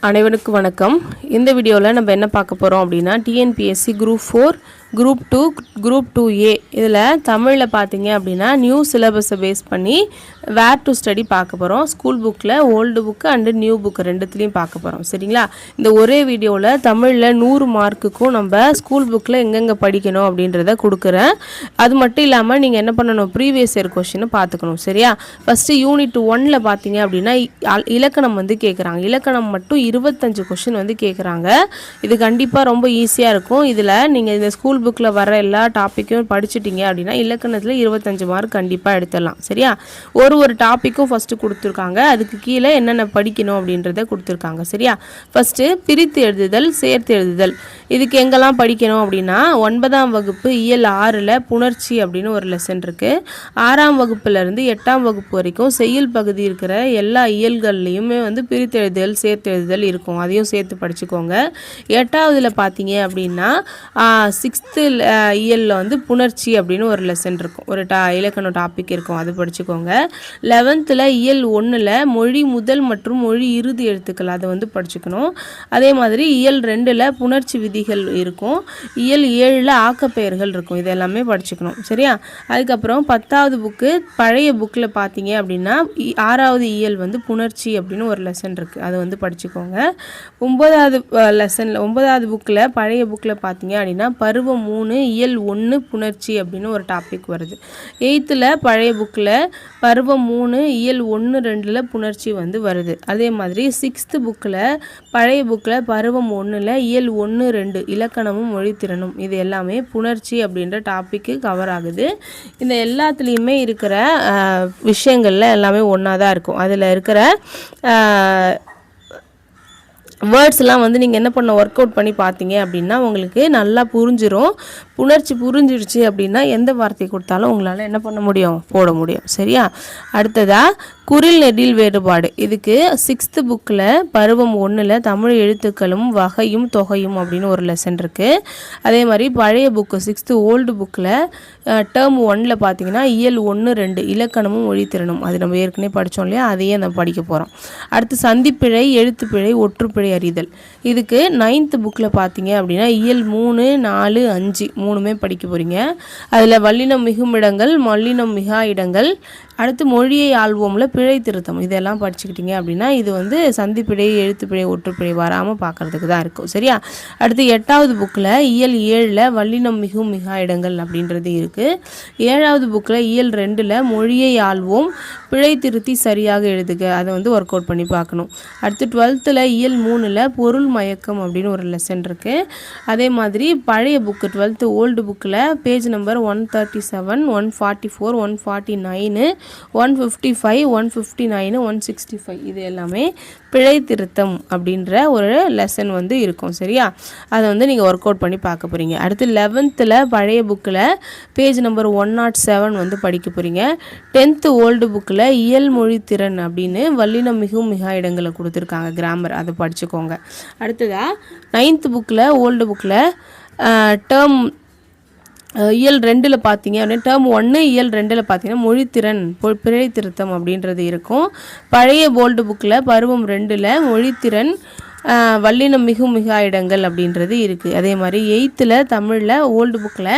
அனைவருக்கும் வணக்கம். இந்த வீடியோவில் நம்ம என்ன பார்க்க போகிறோம் அப்படின்னா TNPSC group 4 group 2 group 2A இதில் தமிழில் பார்த்தீங்க அப்படின்னா நியூ சிலபஸை பேஸ் பண்ணி வேர் டு ஸ்டடி பார்க்க போகிறோம். ஸ்கூல் புக்கில் old book and new book ரெண்டுத்துலேயும் பார்க்க போகிறோம். சரிங்களா? இந்த ஒரே வீடியோவில் தமிழில் 100 மார்க்குக்கும் நம்ம ஸ்கூல் புக்கில் எங்கெங்கே படிக்கணும் அப்படின்றத கொடுக்குறேன். அது மட்டும் இல்லாமல் நீங்கள் என்ன பண்ணணும், ப்ரீவியஸ் இயர் கொஸ்டினை பார்த்துக்கணும். சரியா? ஃபஸ்ட்டு யூனிட் 1ல் பார்த்தீங்க அப்படின்னா இலக்கணம் வந்து கேட்குறாங்க. இலக்கணம் மட்டும் 25 கொஸ்டின் வந்து கேட்குறாங்க. இது கண்டிப்பாக ரொம்ப ஈஸியாக இருக்கும். இதில் நீங்கள் இந்த ஸ்கூல் புக்கில் வர எல்லா டாப்பிக்கும் படிச்சுட்டீங்க அப்படின்னா இலக்கணத்தில் 25 மார்க் கண்டிப்பாக எடுத்துடலாம். சரியா? ஒரு டாப்பிக்கும் ஃபஸ்ட்டு கொடுத்துருக்காங்க. அதுக்கு கீழே என்னென்ன படிக்கணும் அப்படின்றத கொடுத்துருக்காங்க. சரியா? ஃபஸ்ட்டு பிரித்து எழுதுதல், சேர்த்து எழுதுதல். இதுக்கு எங்கெல்லாம் படிக்கணும் அப்படின்னா 9ஆம் வகுப்பு இயல் 6ல் புணர்ச்சி அப்படின்னு ஒரு லெசன் இருக்குது. 6ஆம் வகுப்புலேருந்து 8ஆம் வகுப்பு வரைக்கும் செய்யுள் பகுதி இருக்கிற எல்லா இயல்கள்லையுமே வந்து பிரித்து எழுதுதல், சேர்த்து எழுதுதல் இருக்கும். அதையும் சேர்த்து படிச்சுக்கோங்க. 8ஆவதுல பார்த்தீங்க அப்படின்னா 6th இயலில் வந்து புணர்ச்சி அப்படின்னு ஒரு லெசன் இருக்கும். ஒரு இலக்கண டாபிக் இருக்கும். அது படிச்சுக்கோங்க. 11th இயல் 1ல் மொழி முதல் மற்றும் மொழி இறுதி எழுத்துக்கள் அதை வந்து படிச்சுக்கணும். அதே மாதிரி இயல் 2ல் புணர்ச்சி விதிகள் இருக்கும். இயல் 7ல் ஆக்கப்பெயர்கள் இருக்கும். இது எல்லாமே படிச்சுக்கணும். சரியா? அதுக்கப்புறம் 10வது புக்கு பழைய புக்கில் பார்த்தீங்க அப்படின்னா 6வது இயல் வந்து புணர்ச்சி அப்படின்னு ஒரு லெசன் இருக்குது. அதை வந்து படிச்சுக்கோங்க. 9வது புக்கில் பழைய புக்கில் பார்த்தீங்க அப்படின்னா பருவம் 3 இயல் 1 புணர்ச்சி அப்படின்னு ஒரு டாபிக் வருது. 8th பழைய புக்கில் பருவம் 3 இயல் 1, 2ல் புணர்ச்சி வந்து வருது. அதே மாதிரி 6th புக்கில் பழைய புக்கில் பருவம் 1ல் இயல் 1, 2 இலக்கணமும் மொழித்திறனும் இது எல்லாமே புணர்ச்சி அப்படின்ற டாப்பிக்கு கவர் ஆகுது. இந்த எல்லாத்துலேயுமே இருக்கிற விஷயங்கள்ல எல்லாமே ஒன்றா தான் இருக்கும். அதில் இருக்கிற வேர்ட்ஸ்லாம் வந்து நீங்கள் என்ன பண்ண ஒர்க் அவுட் பண்ணி பார்த்தீங்க அப்படின்னா உங்களுக்கு நல்லா புரிஞ்சிடும். புணர்ச்சி புரிஞ்சிடுச்சு அப்படின்னா எந்த வார்த்தை கொடுத்தாலும் உங்களால் என்ன பண்ண முடியும், போட முடியும். சரியா? அடுத்ததாக குரில் நெடில் வேறுபாடு. இதுக்கு 6th புக்கில் பருவம் 1ல் தமிழ் எழுத்துக்களும் வகையும் தொகையும் அப்படின்னு ஒரு லெசன் இருக்குது. அதே மாதிரி பழைய புக்கு 6th ஓல்டு புக்கில் டேர்ம் 1ல் பார்த்தீங்கன்னா இயல் 1, 2 இலக்கணமும் மொழித்திறனும் அது நம்ம ஏற்கனவே படித்தோம் இல்லையா, அதையே நம்ம படிக்க போகிறோம். அடுத்து சந்திப்பிழை, எழுத்துப்பிழை, ஒற்றுப்பிழை அறிதல். இதுக்கு 9th புக்கில் பார்த்தீங்க அப்படின்னா இயல் 3, 4, 5 மூணுமே படிக்க போகிறீங்க. அதில் வல்லினம் மிகும் இடங்கள், மல்லினம் மிகா இடங்கள், அடுத்து மொழியை ஆள்வோம்ல பிழை திருத்தம் இதெல்லாம் படிச்சுக்கிட்டீங்க அப்படின்னா இது வந்து சந்திப்பிழை, எழுத்துப்பிழை, ஒற்றுப்பிழை வராமல் பார்க்குறதுக்கு தான் இருக்கும். சரியா? அடுத்து 8வது புக்கில் இயல் 7ல் வல்லினம் மிகும் மிகா இடங்கள் அப்படின்றது இருக்குது. 7வது புக்கில் இயல் 2ல் மொழியை ஆள்வோம் பிழை திருத்தி சரியாக எழுதுக அதை வந்து ஒர்க் அவுட் பண்ணி பார்க்கணும். அடுத்து 12th இயல் 3ல் பொருள் மயக்கம் அப்படின்னு ஒரு லெசன் இருக்குது. அதே மாதிரி பழைய புக்கு 12th ஓல்டு புக்கில் பேஜ் நம்பர் 137, 144, 149, 155, 159, 165 இது எல்லாமே பிழை திருத்தம் அப்படின்ற ஒரு லெசன் வந்து இருக்கும். சரியா? அதை வந்து நீங்கள் ஒர்க் அவுட் பண்ணி பார்க்க போகிறீங்க. அடுத்து 11th பழைய புக்கில் பேஜ் நம்பர் 107 வந்து படிக்க போகிறீங்க. 10th ஓல்டு புக்கில் இயல் மொழி திறன் அப்படின்னு வல்லினம் மிகவும் மிகா இடங்களை கொடுத்துருக்காங்க, கிராமர் அதை படிச்சுக்கோங்க. அடுத்ததாக 9th புக்கில் ஓல்டு புக்கில் டேர்ம் இயல் 2ல் பார்த்தீங்க அப்படின்னா டேர்ம் 1 இயல் 2ல் பார்த்தீங்கன்னா மொழித்திறன் பிழை திருத்தம் அப்படின்றது இருக்கும். பழைய போல்டு புக்கில் பருவம் 2ல் மொழித்திறன் வல்லினம் மிகும் மிகா இடங்கள் அப்படின்றது இருக்குது. அதே மாதிரி 8th தமிழில் ஓல்டு புக்கில்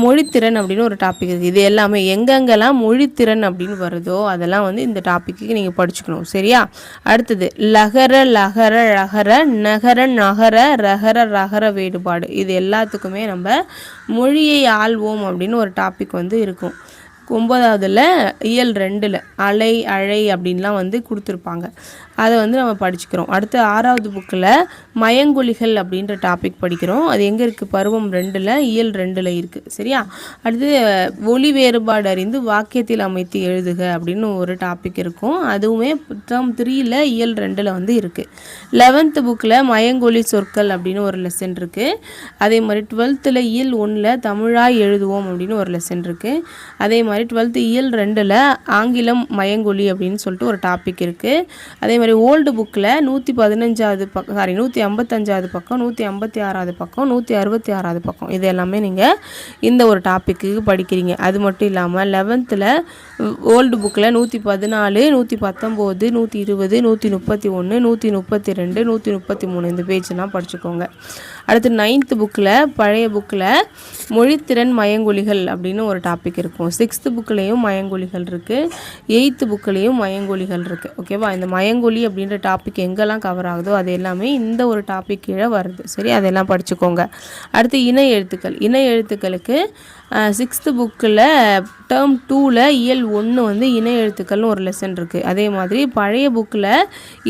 மொழித்திறன் அப்படின்னு ஒரு டாபிக் இருக்குது. இது எல்லாமே எங்கெங்கெல்லாம் மொழித்திறன் அப்படின்னு வருதோ அதெல்லாம் வந்து இந்த டாப்பிக்கு நீங்கள் படிச்சுக்கணும். சரியா? அடுத்தது லகர, லகர, ழகர, நகர, நகர, ரகர, ரகர வேறுபாடு. இது எல்லாத்துக்குமே நம்ம மொழியை ஆள்வோம் அப்படின்னு ஒரு டாபிக் வந்து இருக்கும். 9வதுல இயல் 2ல் அலை, அழை அப்படின்லாம் வந்து கொடுத்துருப்பாங்க. அதை வந்து நம்ம படிச்சுக்கிறோம். அடுத்து 6வது புக்கில் மயங்கொலிகள் அப்படின்ற டாபிக் படிக்கிறோம். அது எங்கே இருக்குது, பருவம் 2ல் இயல் 2ல் இருக்குது. சரியா? அடுத்து ஒலி வேறுபாடு அறிந்து வாக்கியத்தில் அமைத்து எழுதுக அப்படின்னு ஒரு டாபிக் இருக்கும். அதுவுமே டேர்ம் 3ல் இயல் 2ல் வந்து இருக்குது. 11th புக்கில் மயங்கொலி சொற்கள் அப்படின்னு ஒரு லெசன் இருக்குது. அதே மாதிரி 12th இயல் 1ல் தமிழாய் எழுதுவோம் அப்படின்னு ஒரு லெசன் இருக்குது. அதே மாதிரி மாதிரி 12th இயல் 2ல் ஆங்கிலம் மயங்கொலி அப்படின்னு சொல்லிட்டு ஒரு டாபிக் இருக்குது. அதே மாதிரி ஓல்டு புக்கில் 115வது பக்கம் 155வது பக்கம் 156வது பக்கம் 166வது பக்கம் இது எல்லாமே நீங்கள் இந்த ஒரு டாப்பிக்கு படிக்கிறீங்க. அது மட்டும் இல்லாமல் 11th ஓல்டு புக்கில் 114 119 120 131 132 133 இந்த பேஜெலாம் படிச்சுக்கோங்க. அடுத்து 9th புக்கில் பழைய புக்கில் மொழித்திறன் மயங்கொலிகள் அப்படின்னு ஒரு டாபிக் இருக்கும். 6th புக்லேயும் மயங்கொலிகள் இருக்குது, 8th புக்லேயும் மயங்கொலிகள் இருக்குது. ஓகேவா? இந்த மயங்கொலி அப்படின்ற டாபிக் எங்கெல்லாம் கவர் ஆகுதோ அது எல்லாமே இந்த ஒரு டாபிக் கீழே வருது. சரி, அதெல்லாம் படிச்சுக்கோங்க. அடுத்து இணை எழுத்துக்கள். இணை எழுத்துக்களுக்கு 6th புக்கில் டேர்ம் 2ல் இயல் 1 வந்து இணை எழுத்துக்கள்னு ஒரு லெசன் இருக்குது. அதே மாதிரி பழைய புக்கில்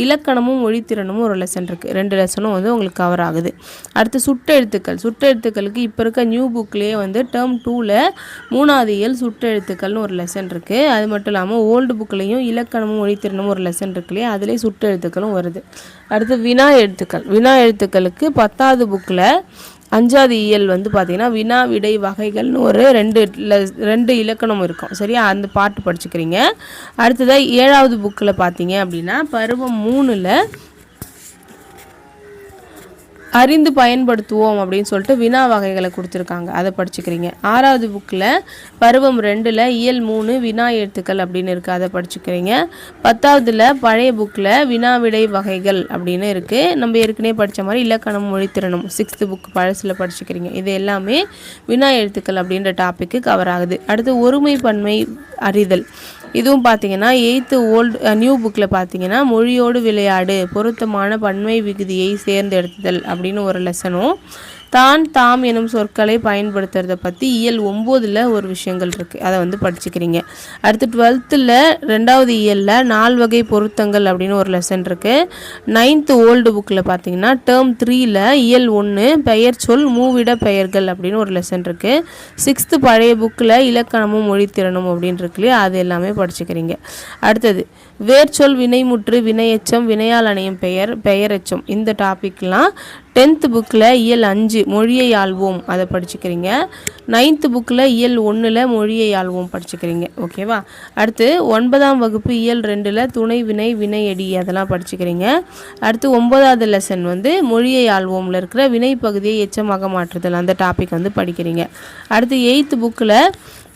இலக்கணமும் மொழித்திறனும் ஒரு லெசன் இருக்குது. 2 லெசனும் வந்து உங்களுக்கு கவர் ஆகுது. அடுத்து சுட்டெழுத்துக்கள். சுட்டெழுத்துக்களுக்கு இப்போ இருக்க நியூ புக்லேயே வந்து டேர்ம் 2ல் 3வது இயல் சுட்டெழுத்துக்கள்னு ஒரு லெசன் இருக்குது. அது மட்டும் இல்லாமல் ஓல்டு புக்லேயும் இலக்கணமும் மொழித்திறனும் ஒரு லெசன் இருக்குல்லையே, அதுலேயே சுட்டெழுத்துக்களும் வருது. அடுத்து வினா எழுத்துக்கள். வினா எழுத்துக்களுக்கு 10வது புக்கில் 5வது இயல் வந்து பார்த்திங்கன்னா வினா விடை வகைகள்னு ஒரு 2 இலக்கணம் இருக்கும். சரியா? அந்த பாட்டு படிச்சுக்கிறீங்க. அடுத்ததாக 7வது புக்கில் பார்த்தீங்க அப்படின்னா பருவம் 3ல் அறிந்து பயன்படுத்துவோம் அப்படின்னு சொல்லிட்டு வினா வகைகளை கொடுத்துருக்காங்க, அதை படிச்சுக்கிறீங்க. 6வது புக்கில் பருவம் 2ல் இயல் 3 வினா எழுத்துக்கள் அப்படின்னு இருக்குது, அதை படிச்சுக்கிறீங்க. 10வதுல பழைய புக்கில் வினா விடை வகைகள் அப்படின்னு இருக்குது. நம்ம ஏற்கனவே படித்த மாதிரி இலக்கணம் மொழித்திறனும் 6th புக் பழசில் படிச்சுக்கிறீங்க. இது எல்லாமே வினா எழுத்துக்கள் அப்படின்ற டாப்பிக்கு கவர் ஆகுது. அடுத்து ஒருமை பன்மை அறிதல். இதுவும் பார்த்தீங்கன்னா 8th நியூ புக்கில் பார்த்தீங்கன்னா மொழியோடு விளையாடு, பொருத்தமான பன்மை விகுதியை தேர்ந்தெடுத்தல் அப்படின்னு ஒரு லெசனும், தான் தாம் எனும் சொற்களை பயன்படுத்துறதை பற்றி இயல் 9ல் ஒரு விஷயங்கள் இருக்குது, அதை வந்து படிச்சுக்கிறீங்க. அடுத்து 12th 2வது இயலில் 4 வகை பொருத்தங்கள் அப்படின்னு ஒரு லெசன் இருக்குது. 9th ஓல்டு புக்கில் பார்த்தீங்கன்னா டேர்ம் 3ல் இயல் 1 பெயர் சொல் மூவிட பெயர்கள் அப்படின்னு ஒரு லெசன் இருக்குது. 6th பழைய புக்கில் இலக்கணமும் மொழித்திறனும் அப்படின்னு இருக்குல்லையே, அது எல்லாமே படிச்சுக்கிறீங்க. அடுத்தது வேர்ச்சொல் வினைமுற்று வினையெச்சம் வினையால் அணையும் பெயர் பெயரெச்சம் இந்த டாபிக்லாம் 10th புக்கில் இயல் 5 மொழியை ஆள்வோம் அதை படிச்சுக்கிறீங்க. 9th புக்கில் இயல் 1ல் மொழியை ஆள்வோம் படிச்சுக்கிறீங்க. ஓகேவா? அடுத்து 9ஆம் வகுப்பு இயல் 2ல் துணை வினை வினையடி அதெல்லாம் படிச்சுக்கிறீங்க. அடுத்து 9வது லெசன் வந்து மொழியை ஆள்வோம்ல இருக்கிற வினை பகுதியை எச்சமாக மாற்றுதல் அந்த டாபிக் வந்து படிக்கிறீங்க. அடுத்து 8th புக்கில்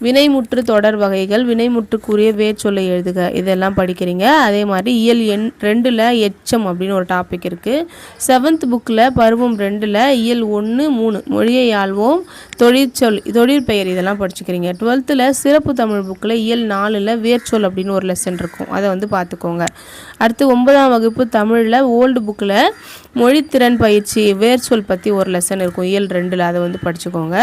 வினைமுற்று தொடர் வகைகள் வினைமுற்றுக்குரிய வேர் சொல்லை எழுதுக இதெல்லாம் படிக்கிறீங்க. அதே மாதிரி இயல் 2ல் எச்சம் அப்படின்னு ஒரு டாபிக் இருக்குது. 7th புக்கில் பருவம் 2ல் இயல் 1 3 மொழியை ஆள்வோம் தொழிற்பெயர் இதெல்லாம் படிச்சுக்கிறீங்க. 12th சிறப்பு தமிழ் புக்கில் இயல் 4ல் வேர்ச்சொல் அப்படின்னு ஒரு லெசன் இருக்கும், அதை வந்து பார்த்துக்கோங்க. அடுத்து 9ஆம் வகுப்பு தமிழில் ஓல்டு புக்கில் மொழித்திறன் பயிற்சி வேர்ச்சொல் பற்றி ஒரு லெசன் இருக்கும் இயல் 2ல், அதை வந்து படிச்சுக்கோங்க.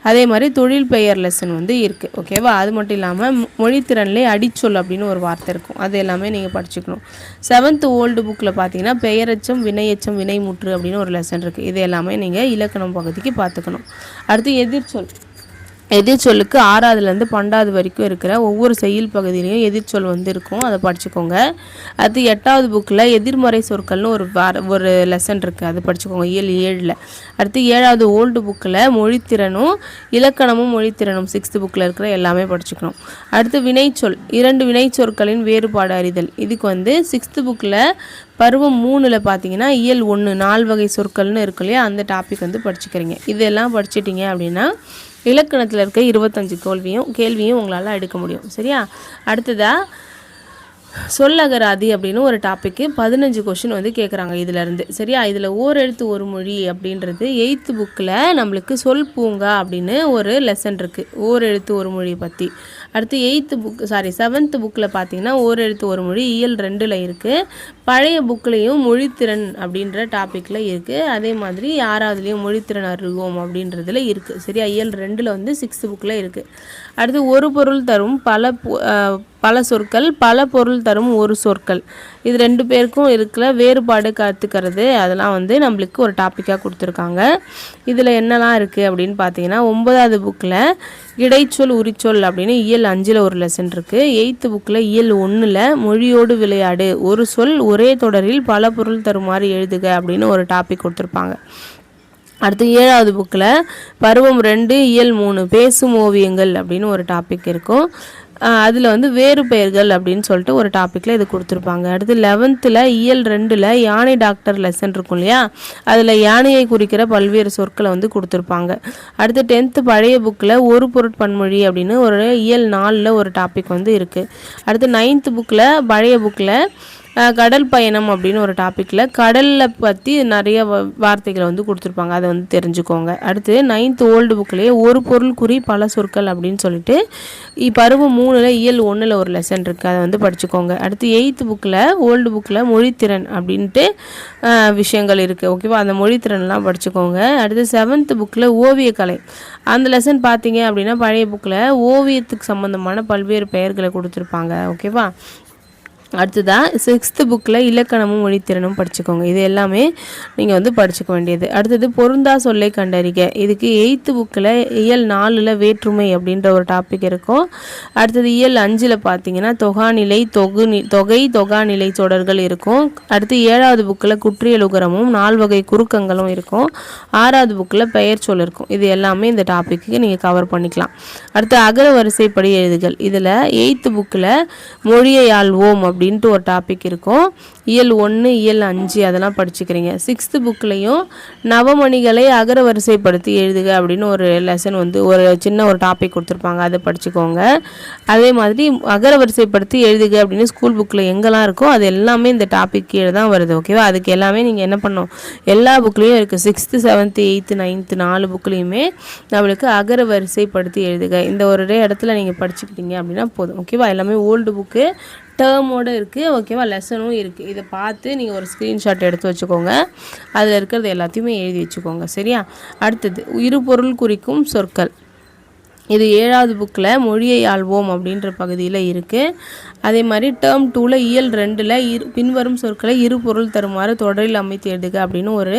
அதே மாதிரி தொழில் பெயர் லெசன் வந்து இருக்குது. ஓகேவா? அது மட்டும் இல்லாமல் மொழித்திறன்லேயே அடிச்சொல் அப்படின்னு ஒரு வார்த்தை இருக்கும், அது எல்லாமே நீங்கள் படிச்சுக்கணும். 7th ஓல்டு புக்கில் பார்த்தீங்கன்னா பெயரெச்சம் வினையெச்சம் வினைமுற்று அப்படின்னு ஒரு லெசன் இருக்குது, இது எல்லாமே நீங்கள் இலக்கணம் பகுதிக்கு பார்த்துக்கணும். அடுத்து எதிர்ச்சொல். எதிர்ச்சொல்லுக்கு 6வதுலேருந்து 12வது வரைக்கும் இருக்கிற ஒவ்வொரு செய்யுள் பகுதியிலையும் எதிர்ச்சொல் வந்து இருக்கும், அதை படிச்சுக்கோங்க. அடுத்து 8வது புக்கில் எதிர்மறை சொற்கள்னு ஒரு லெசன் இருக்குது, அது படிச்சுக்கோங்க இயல் 7ல். அடுத்து 7வது ஓல்டு புக்கில் மொழித்திறனும் இலக்கணமும் மொழித்திறனும் 6th புக்கில் இருக்கிற எல்லாமே படிச்சுக்கணும். அடுத்து வினைச்சொல் 2 வினைச்சொற்களின் வேறுபாடு அறிதல். இதுக்கு வந்து 6th புக்கில் பருவம் 3ல் பார்த்தீங்கன்னா இயல் 1 4 வகை சொற்கள்னு இருக்கு இல்லையா, அந்த டாபிக் வந்து படிச்சுக்கிறீங்க. இதெல்லாம் படிச்சிட்டிங்க அப்படின்னா இலக்கணத்தில் இருக்க 25 கேள்வியும் உங்களால் எடுக்க முடியும். சரியா? அடுத்ததாக சொல்லகராதி அப்படின்னு ஒரு டாப்பிக்கு 15 கொஷின் வந்து கேட்குறாங்க இதிலேருந்து. சரியா? இதில் ஓரெழுத்து ஒரு மொழி அப்படின்றது 8th புக்கில் நம்மளுக்கு சொல் பூங்கா அப்படின்னு ஒரு லெசன் இருக்குது ஓரெழுத்து ஒரு மொழியை பற்றி. அடுத்து 7th புக்கில் பார்த்தீங்கன்னா ஓரெழுத்து ஒரு மொழி இயல் 2ல் இருக்குது. பழைய புக்லேயும் மொழித்திறன் அப்படின்ற டாப்பிக்கில் இருக்குது. அதே மாதிரி 6வதுலேயும் மொழித்திறன் அறிவோம் அப்படின்றதுல இருக்குது. சரியா? இயல் 2ல் வந்து 6th புக்கில் இருக்குது. அடுத்து ஒரு பொருள் தரும் பல சொற்கள் பல பொருள் தரும் ஒரு சொற்கள் இது 2 பேருக்கும் இருக்கிற வேறுபாடு கற்றுக்கிறது அதெல்லாம் வந்து நம்மளுக்கு ஒரு டாப்பிக்காக கொடுத்துருக்காங்க. இதில் என்னெல்லாம் இருக்குது அப்படின்னு பார்த்தீங்கன்னா 9வது புக்கில் இடைச்சொல் உரிச்சொல் அப்படின்னு இயல் 5ல் ஒரு லெசன் இருக்குது. 8th புக்கில் இயல் 1ல் மொழியோடு விளையாடு ஒரு சொல் ஒரே தொடரில் பல பொருள் தருமாறு எழுதுக அப்படின்னு ஒரு டாபிக் கொடுத்துருப்பாங்க. அடுத்து 7வது புக்கில் பருவம் 2 இயல் 3 பேசும் ஓவியங்கள் அப்படின்னு ஒரு டாபிக் இருக்கும். அதில் வந்து வேறு பெயர்கள் அப்படின்னு சொல்லிட்டு ஒரு டாப்பிக்கில் இது கொடுத்துருப்பாங்க. அடுத்து 11th இயல் 2 யானை டாக்டர் லெசன் இருக்கும் இல்லையா, அதில் யானையை குறிக்கிற பல்வேறு சொற்களை வந்து கொடுத்துருப்பாங்க. அடுத்து 10th பழைய புக்கில் ஒரு பொருட்பன்மொழி அப்படின்னு ஒரு இயல் 4 ஒரு டாபிக் வந்து இருக்குது. அடுத்து 9th புக்கில் பழைய புக்கில் கடல் பயணம் அப்படின்னு ஒரு டாப்பிக்கில் கடலில் பற்றி நிறைய வார்த்தைகளை வந்து கொடுத்துருப்பாங்க, அதை வந்து தெரிஞ்சுக்கோங்க. அடுத்து 9th ஓல்டு புக்கிலேயே ஒரு பொருள் குறி பல சொற்கள் அப்படின்னு சொல்லிட்டு பருவம் 3 இயல் 1 ஒரு லெசன் இருக்குது, அதை வந்து படிச்சுக்கோங்க. அடுத்து 8th புக்கில் ஓல்டு புக்கில் மொழித்திறன் அப்படின்ட்டு விஷயங்கள் இருக்குது. ஓகேவா, அந்த மொழித்திறன்லாம் படிச்சுக்கோங்க. அடுத்து 7th புக்கில் ஓவியக்கலை அந்த லெசன் பார்த்தீங்க அப்படின்னா பழைய புக்கில் ஓவியத்துக்கு சம்மந்தமான பல்வேறு பெயர்களை கொடுத்துருப்பாங்க. ஓகேவா. அடுத்ததான் 6th புக்கில் இலக்கணமும் மொழித்திறனும் படிச்சுக்கோங்க. இது எல்லாமே நீங்கள் வந்து படிச்சுக்க வேண்டியது. அடுத்தது பொருந்தா சொல்லை கண்டறிக. இதுக்கு 8th புக்கில் இயல் 4 வேற்றுமை அப்படின்ற ஒரு டாபிக் இருக்கும். அடுத்தது இயல் 5 பார்த்தீங்கன்னா தொகாநிலை தொகை தொகாநிலை தொடர்கள் இருக்கும். அடுத்து 7வது புக்கில் குற்றியலுகரமும் 4 வகை குறுக்கங்களும் இருக்கும். 6வது புக்கில் பெயர் சொல் இருக்கும். இது எல்லாமே இந்த டாப்பிக்கு நீங்கள் கவர் பண்ணிக்கலாம். அடுத்து அகர வரிசைப்படி எழுதுகள். இதில் 8th புக்கில் மொழியை ஆள்வோம் அப்படின்ட்டு ஒரு டாபிக் இருக்கும். இயல் 1 இயல் 5 அதெல்லாம் படிச்சுக்கிறீங்க. 6th புக்லேயும் நவமணிகளை அகர வரிசைப்படுத்தி எழுதுக அப்படின்னு ஒரு லெசன் வந்து ஒரு சின்ன ஒரு டாபிக் கொடுத்துருப்பாங்க, அதை படிச்சுக்கோங்க. அதே மாதிரி அகர வரிசைப்படுத்தி எழுதுக அப்படின்னு ஸ்கூல் புக்கில் எங்கெல்லாம் இருக்கோ அது எல்லாமே இந்த டாபிக் கீழே தான் வருது. ஓகேவா, அதுக்கு எல்லாமே நீங்கள் என்ன பண்ணணும், எல்லா புக்லேயும் இருக்குது. 6th 7th 8th 9th 4 புக்லேயுமே நம்மளுக்கு அகர வரிசைப்படுத்தி எழுதுக இந்த ஒரு இடத்துல நீங்கள் படிச்சுக்கிட்டீங்க அப்படின்னா போதும். ஓகேவா, எல்லாமே ஓல்டு புக்கு டேர்மோடு இருக்குது. ஓகேவா, லெசனும் இருக்குது. இதை பார்த்து நீங்கள் ஒரு ஸ்க்ரீன்ஷாட் எடுத்து வச்சுக்கோங்க, அதில் இருக்கிறது எல்லாத்தையுமே எழுதி வச்சுக்கோங்க. சரியா. அடுத்தது இருபொருள் குறிக்கும் சொற்கள். இது 7வது புக்கில் மொழியை ஆள்வோம் அப்படின்ற பகுதியில் இருக்குது. அதே மாதிரி டேர்ம் 2 இயல் 2 பின்வரும் சொற்களை இரு பொருள் தருமாறு தொடரில் அமைத்து எழுதுக அப்படின்னு ஒரு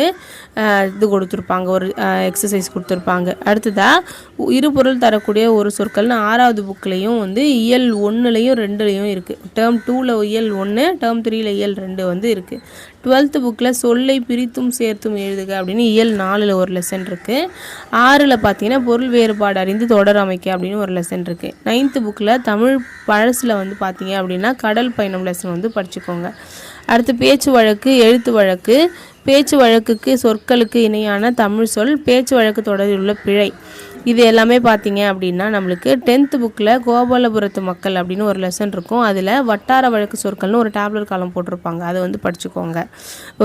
இது கொடுத்துருப்பாங்க, ஒரு எக்ஸசைஸ் கொடுத்துருப்பாங்க. அடுத்ததாக இரு பொருள் தரக்கூடிய ஒரு சொற்கள்னு 6வது புக்லேயும் வந்து இயல் 1 2 இருக்குது. டேர்ம் 2 இயல் 1 டேர்ம் 3 இயல் 2 வந்து இருக்குது. 12th புக்கில் சொல்லை பிரித்தும் சேர்த்தும் எழுதுக அப்படின்னு இயல் 4 ஒரு லெசன் இருக்குது. 6ல் பார்த்தீங்கன்னா பொருள் வேறுபாடு அறிந்து தொடர் அமைக்க அப்படின்னு ஒரு லெசன் இருக்குது. 9th புக்கில் தமிழ் பழசில் வந்து பார்த்தீங்க அப்படின்னா கடல் பயணம் லெசன் வந்து படிச்சுக்கோங்க. அடுத்து பேச்சு வழக்கு எழுத்து வழக்கு. பேச்சு வழக்குக்கு சொற்களுக்கு இணையான தமிழ் சொல், பேச்சு வழக்கு தொடரில் உள்ள பிழை, இது எல்லாமே பார்த்தீங்க அப்படின்னா நம்மளுக்கு 10th புக்கில் கோபாலபுரத்து மக்கள் அப்படின்னு ஒரு லெசன் இருக்கும். அதில் வட்டார வழக்கு சொற்கள்னு ஒரு டேப்லெட் காலம் போட்டிருப்பாங்க, அதை வந்து படிச்சுக்கோங்க.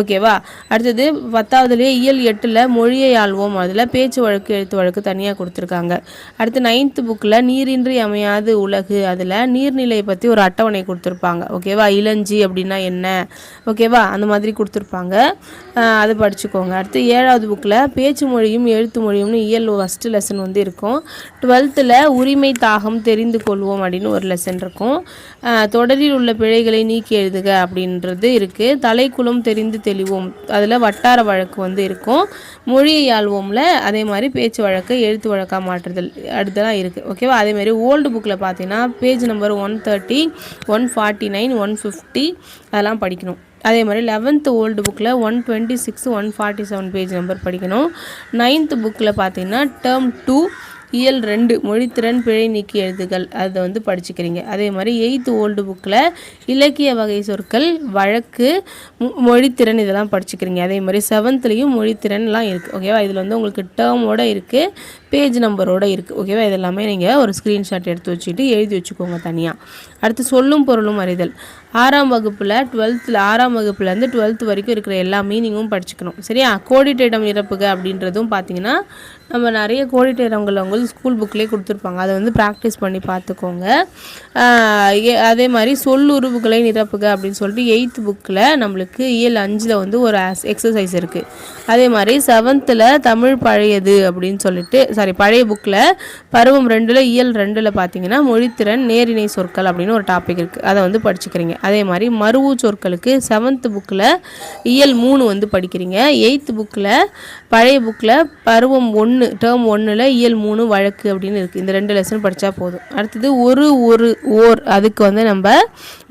ஓகேவா. அடுத்தது 10வதுலேயே இயல் 8 மொழியை ஆள்வோம், அதில் பேச்சு வழக்கு எழுத்து வழக்கு தனியாக கொடுத்துருக்காங்க. அடுத்து 9th புக்கில் நீரின்றி அமையாது உலகு, அதில் நீர்நிலையை பற்றி ஒரு அட்டவணை கொடுத்துருப்பாங்க. ஓகேவா, இளஞ்சி அப்படின்னா என்ன, ஓகேவா, அந்த மாதிரி கொடுத்துருப்பாங்க, அதை படிச்சுக்கோங்க. அடுத்து 7வது புக்கில் பேச்சு மொழியும் எழுத்து மொழியும்னு இயல் 1 லெசன் வந்து இருக்கும். 12th உரிமை தாகம் தெரிந்து கொள்வோம் அப்படின்னு ஒரு லெசன் இருக்கும். தொடரில் உள்ள பிழைகளை நீக்கி எழுதுக அப்படின்றது இருக்குது. தலைக்குளம் தெரிந்து தெளிவோம், அதில் வட்டார வழக்கு வந்து இருக்கும். மொழியை ஆள்வோம்ல அதே மாதிரி பேச்சு வழக்கு எழுத்து வழக்காக மாற்றுதல் அடுத்தலாம் இருக்குது. ஓகேவா. அதேமாதிரி ஓல்டு புக்கில் பார்த்தீங்கன்னா பேஜ் நம்பர் 130 149 150 அதெல்லாம் படிக்கணும். அதே மாதிரி 11th ஓல்டு புக்கில் 126 147 பேஜ் நம்பர் படிக்கணும். 9th புக்கில் பார்த்தீங்கன்னா டேர்ம் 2 இயல் 2 மொழித்திறன் பிழை நீக்கி எழுதுகள், அதை வந்து படிச்சுக்கிறீங்க. அதே மாதிரி 8th ஓல்டு புக்கில் இலக்கிய வகை சொற்கள் வழக்கு மொழித்திறன் இதெல்லாம் படிச்சுக்கிறீங்க. அதே மாதிரி 7thலேயும் மொழித்திறன்லாம் இருக்குது. ஓகேவா, இதில் வந்து உங்களுக்கு டேர்மோடு இருக்குது, பேஜ் நம்பரோடு இருக்குது. ஓகேவா, இதெல்லாமே நீங்கள் ஒரு ஸ்க்ரீன்ஷாட் எடுத்து வச்சுட்டு எழுதி வச்சுக்கோங்க தனியாக. அடுத்து சொல்லும் பொருளும் அறிதல். 6ஆம் வகுப்பில் 6ஆம் வகுப்புலேருந்து 12th வரைக்கும் இருக்கிற எல்லா மீனிங்கும் படிச்சுக்கணும். சரியா. கோடிட்டேடம் நிரப்புக அப்படின்றதும் பார்த்தீங்கன்னா நம்ம நிறைய கோடிட்டேடங்கள் அவங்க ஸ்கூல் புக்லேயே கொடுத்துருப்பாங்க, அதை வந்து ப்ராக்டிஸ் பண்ணி பார்த்துக்கோங்க. அதே மாதிரி சொல்லுருவுகளை நிரப்புக அப்படின்னு சொல்லிட்டு 8th புக்கில் நம்மளுக்கு இயல் 5 வந்து ஒரு எக்ஸசைஸ் இருக்குது. அதே மாதிரி 7th தமிழ் பழையது அப்படின்னு சொல்லிட்டு பழைய புக்கில் பருவம் 2 இயல் 2 பார்த்தீங்கன்னா மொழித்திறன் நேரிணை சொற்கள் அப்படின்னு ஒரு டாபிக் இருக்குது, அதை வந்து படிச்சுக்கிறீங்க. அதே மாதிரி மருவு சொற்களுக்கு 7th புக்கில் இயல் 3 வந்து படிக்கிறீங்க. 8th புக்கில் பழைய புக்கில் பருவம் 1 டேர்ம் 1 இயல் 3 வழக்கு அப்படின்னு இருக்குது. இந்த 2 லெசன் படித்தா போதும். அடுத்தது ஓர் அதுக்கு வந்து நம்ம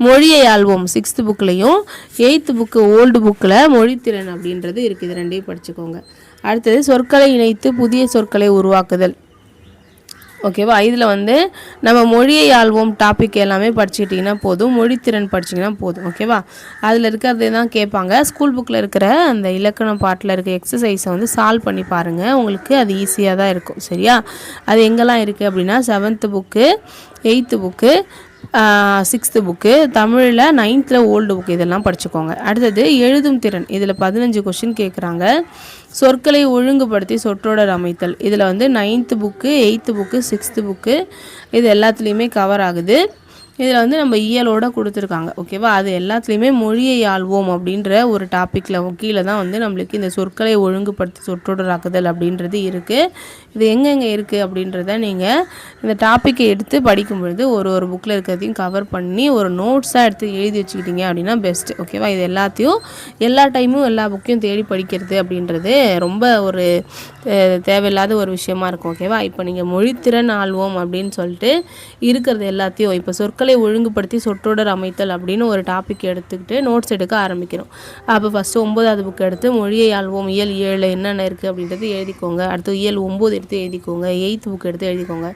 மொழியை ஆள்வோம் 6th புக்லேயும் 8th புக்கு ஓல்டு புக்கில் மொழித்திறன் அப்படின்றது இருக்குது. இது 2ஐயும் படிச்சுக்கோங்க. அடுத்தது சொற்களை இணைத்து புதிய சொற்களை உருவாக்குதல். ஓகேவா, இதில் வந்து நம்ம மொழியை ஆள்வோம் டாபிக் எல்லாமே படிச்சுக்கிட்டிங்கன்னா போதும், மொழித்திறன் படிச்சிங்கன்னா போதும். ஓகேவா, அதில் இருக்கிறது தான் கேட்பாங்க. ஸ்கூல் புக்கில் இருக்கிற அந்த இலக்கணம் பாட்டில் இருக்க எக்ஸசைஸை வந்து சால்வ் பண்ணி பாருங்கள், உங்களுக்கு அது ஈஸியாக தான் இருக்கும். சரியா, அது எங்கெல்லாம் இருக்குது அப்படின்னா 7th book, 8th book, 6th book, தமிழில் 9th ஓல்டு புக்கு, இதெல்லாம் படிச்சுக்கோங்க. அடுத்தது எழுதும் திறன், இதில் 15 கொஷின் கேட்குறாங்க. சொற்களை ஒழுங்குபடுத்தி சொற்றொடர் அமைத்தல், இதில் வந்து 9th book, 8th book, 6th book, இது எல்லாத்துலேயுமே கவர் ஆகுது. இதில் வந்து நம்ம இயலோடு கொடுத்துருக்காங்க. ஓகேவா, அது எல்லாத்துலேயுமே மொழியை ஆள்வோம் அப்படின்ற ஒரு டாப்பிக்கில் கீழே தான் வந்து நம்மளுக்கு இந்த சொற்களை ஒழுங்குபடுத்தி சொற்றொடராக்குதல் அப்படின்றது இருக்குது. இது எங்கெங்கே இருக்குது அப்படின்றத நீங்கள் இந்த டாப்பிக்கை எடுத்து படிக்கும்பொழுது ஒரு புக்கில் இருக்கிறதையும் கவர் பண்ணி ஒரு நோட்ஸாக எடுத்து எழுதி வச்சுக்கிட்டிங்க அப்படின்னா பெஸ்ட்டு. ஓகேவா, இது எல்லாத்தையும் எல்லா டைமும் எல்லா புக்கையும் தேடி படிக்கிறது அப்படின்றது ரொம்ப ஒரு தேவையில்லாத ஒரு விஷயமா இருக்கும். ஓகேவா, இப்போ நீங்கள் மொழித்திறன் ஆள்வோம் அப்படின்னு சொல்லிட்டு இருக்கிறது எல்லாத்தையும் இப்போ சொற்களை ஒழுங்குபடுத்தி சொற்றொடர் அமைத்தல் அப்படின்னு ஒரு டாபிக் எடுத்துக்கிட்டு நோட்ஸ் எடுக்க ஆரம்பிக்கிறோம். அப்போ ஃபஸ்ட்டு 9வது புக் எடுத்து மொழியை ஆள்வோம் இயல் 7 என்னென்ன இருக்குது அப்படின்றது எழுதிக்கோங்க. அடுத்து இயல் 9 எடுத்து எழுதிக்கோங்க. 8th புக் எடுத்து எழுதிக்கோங்க.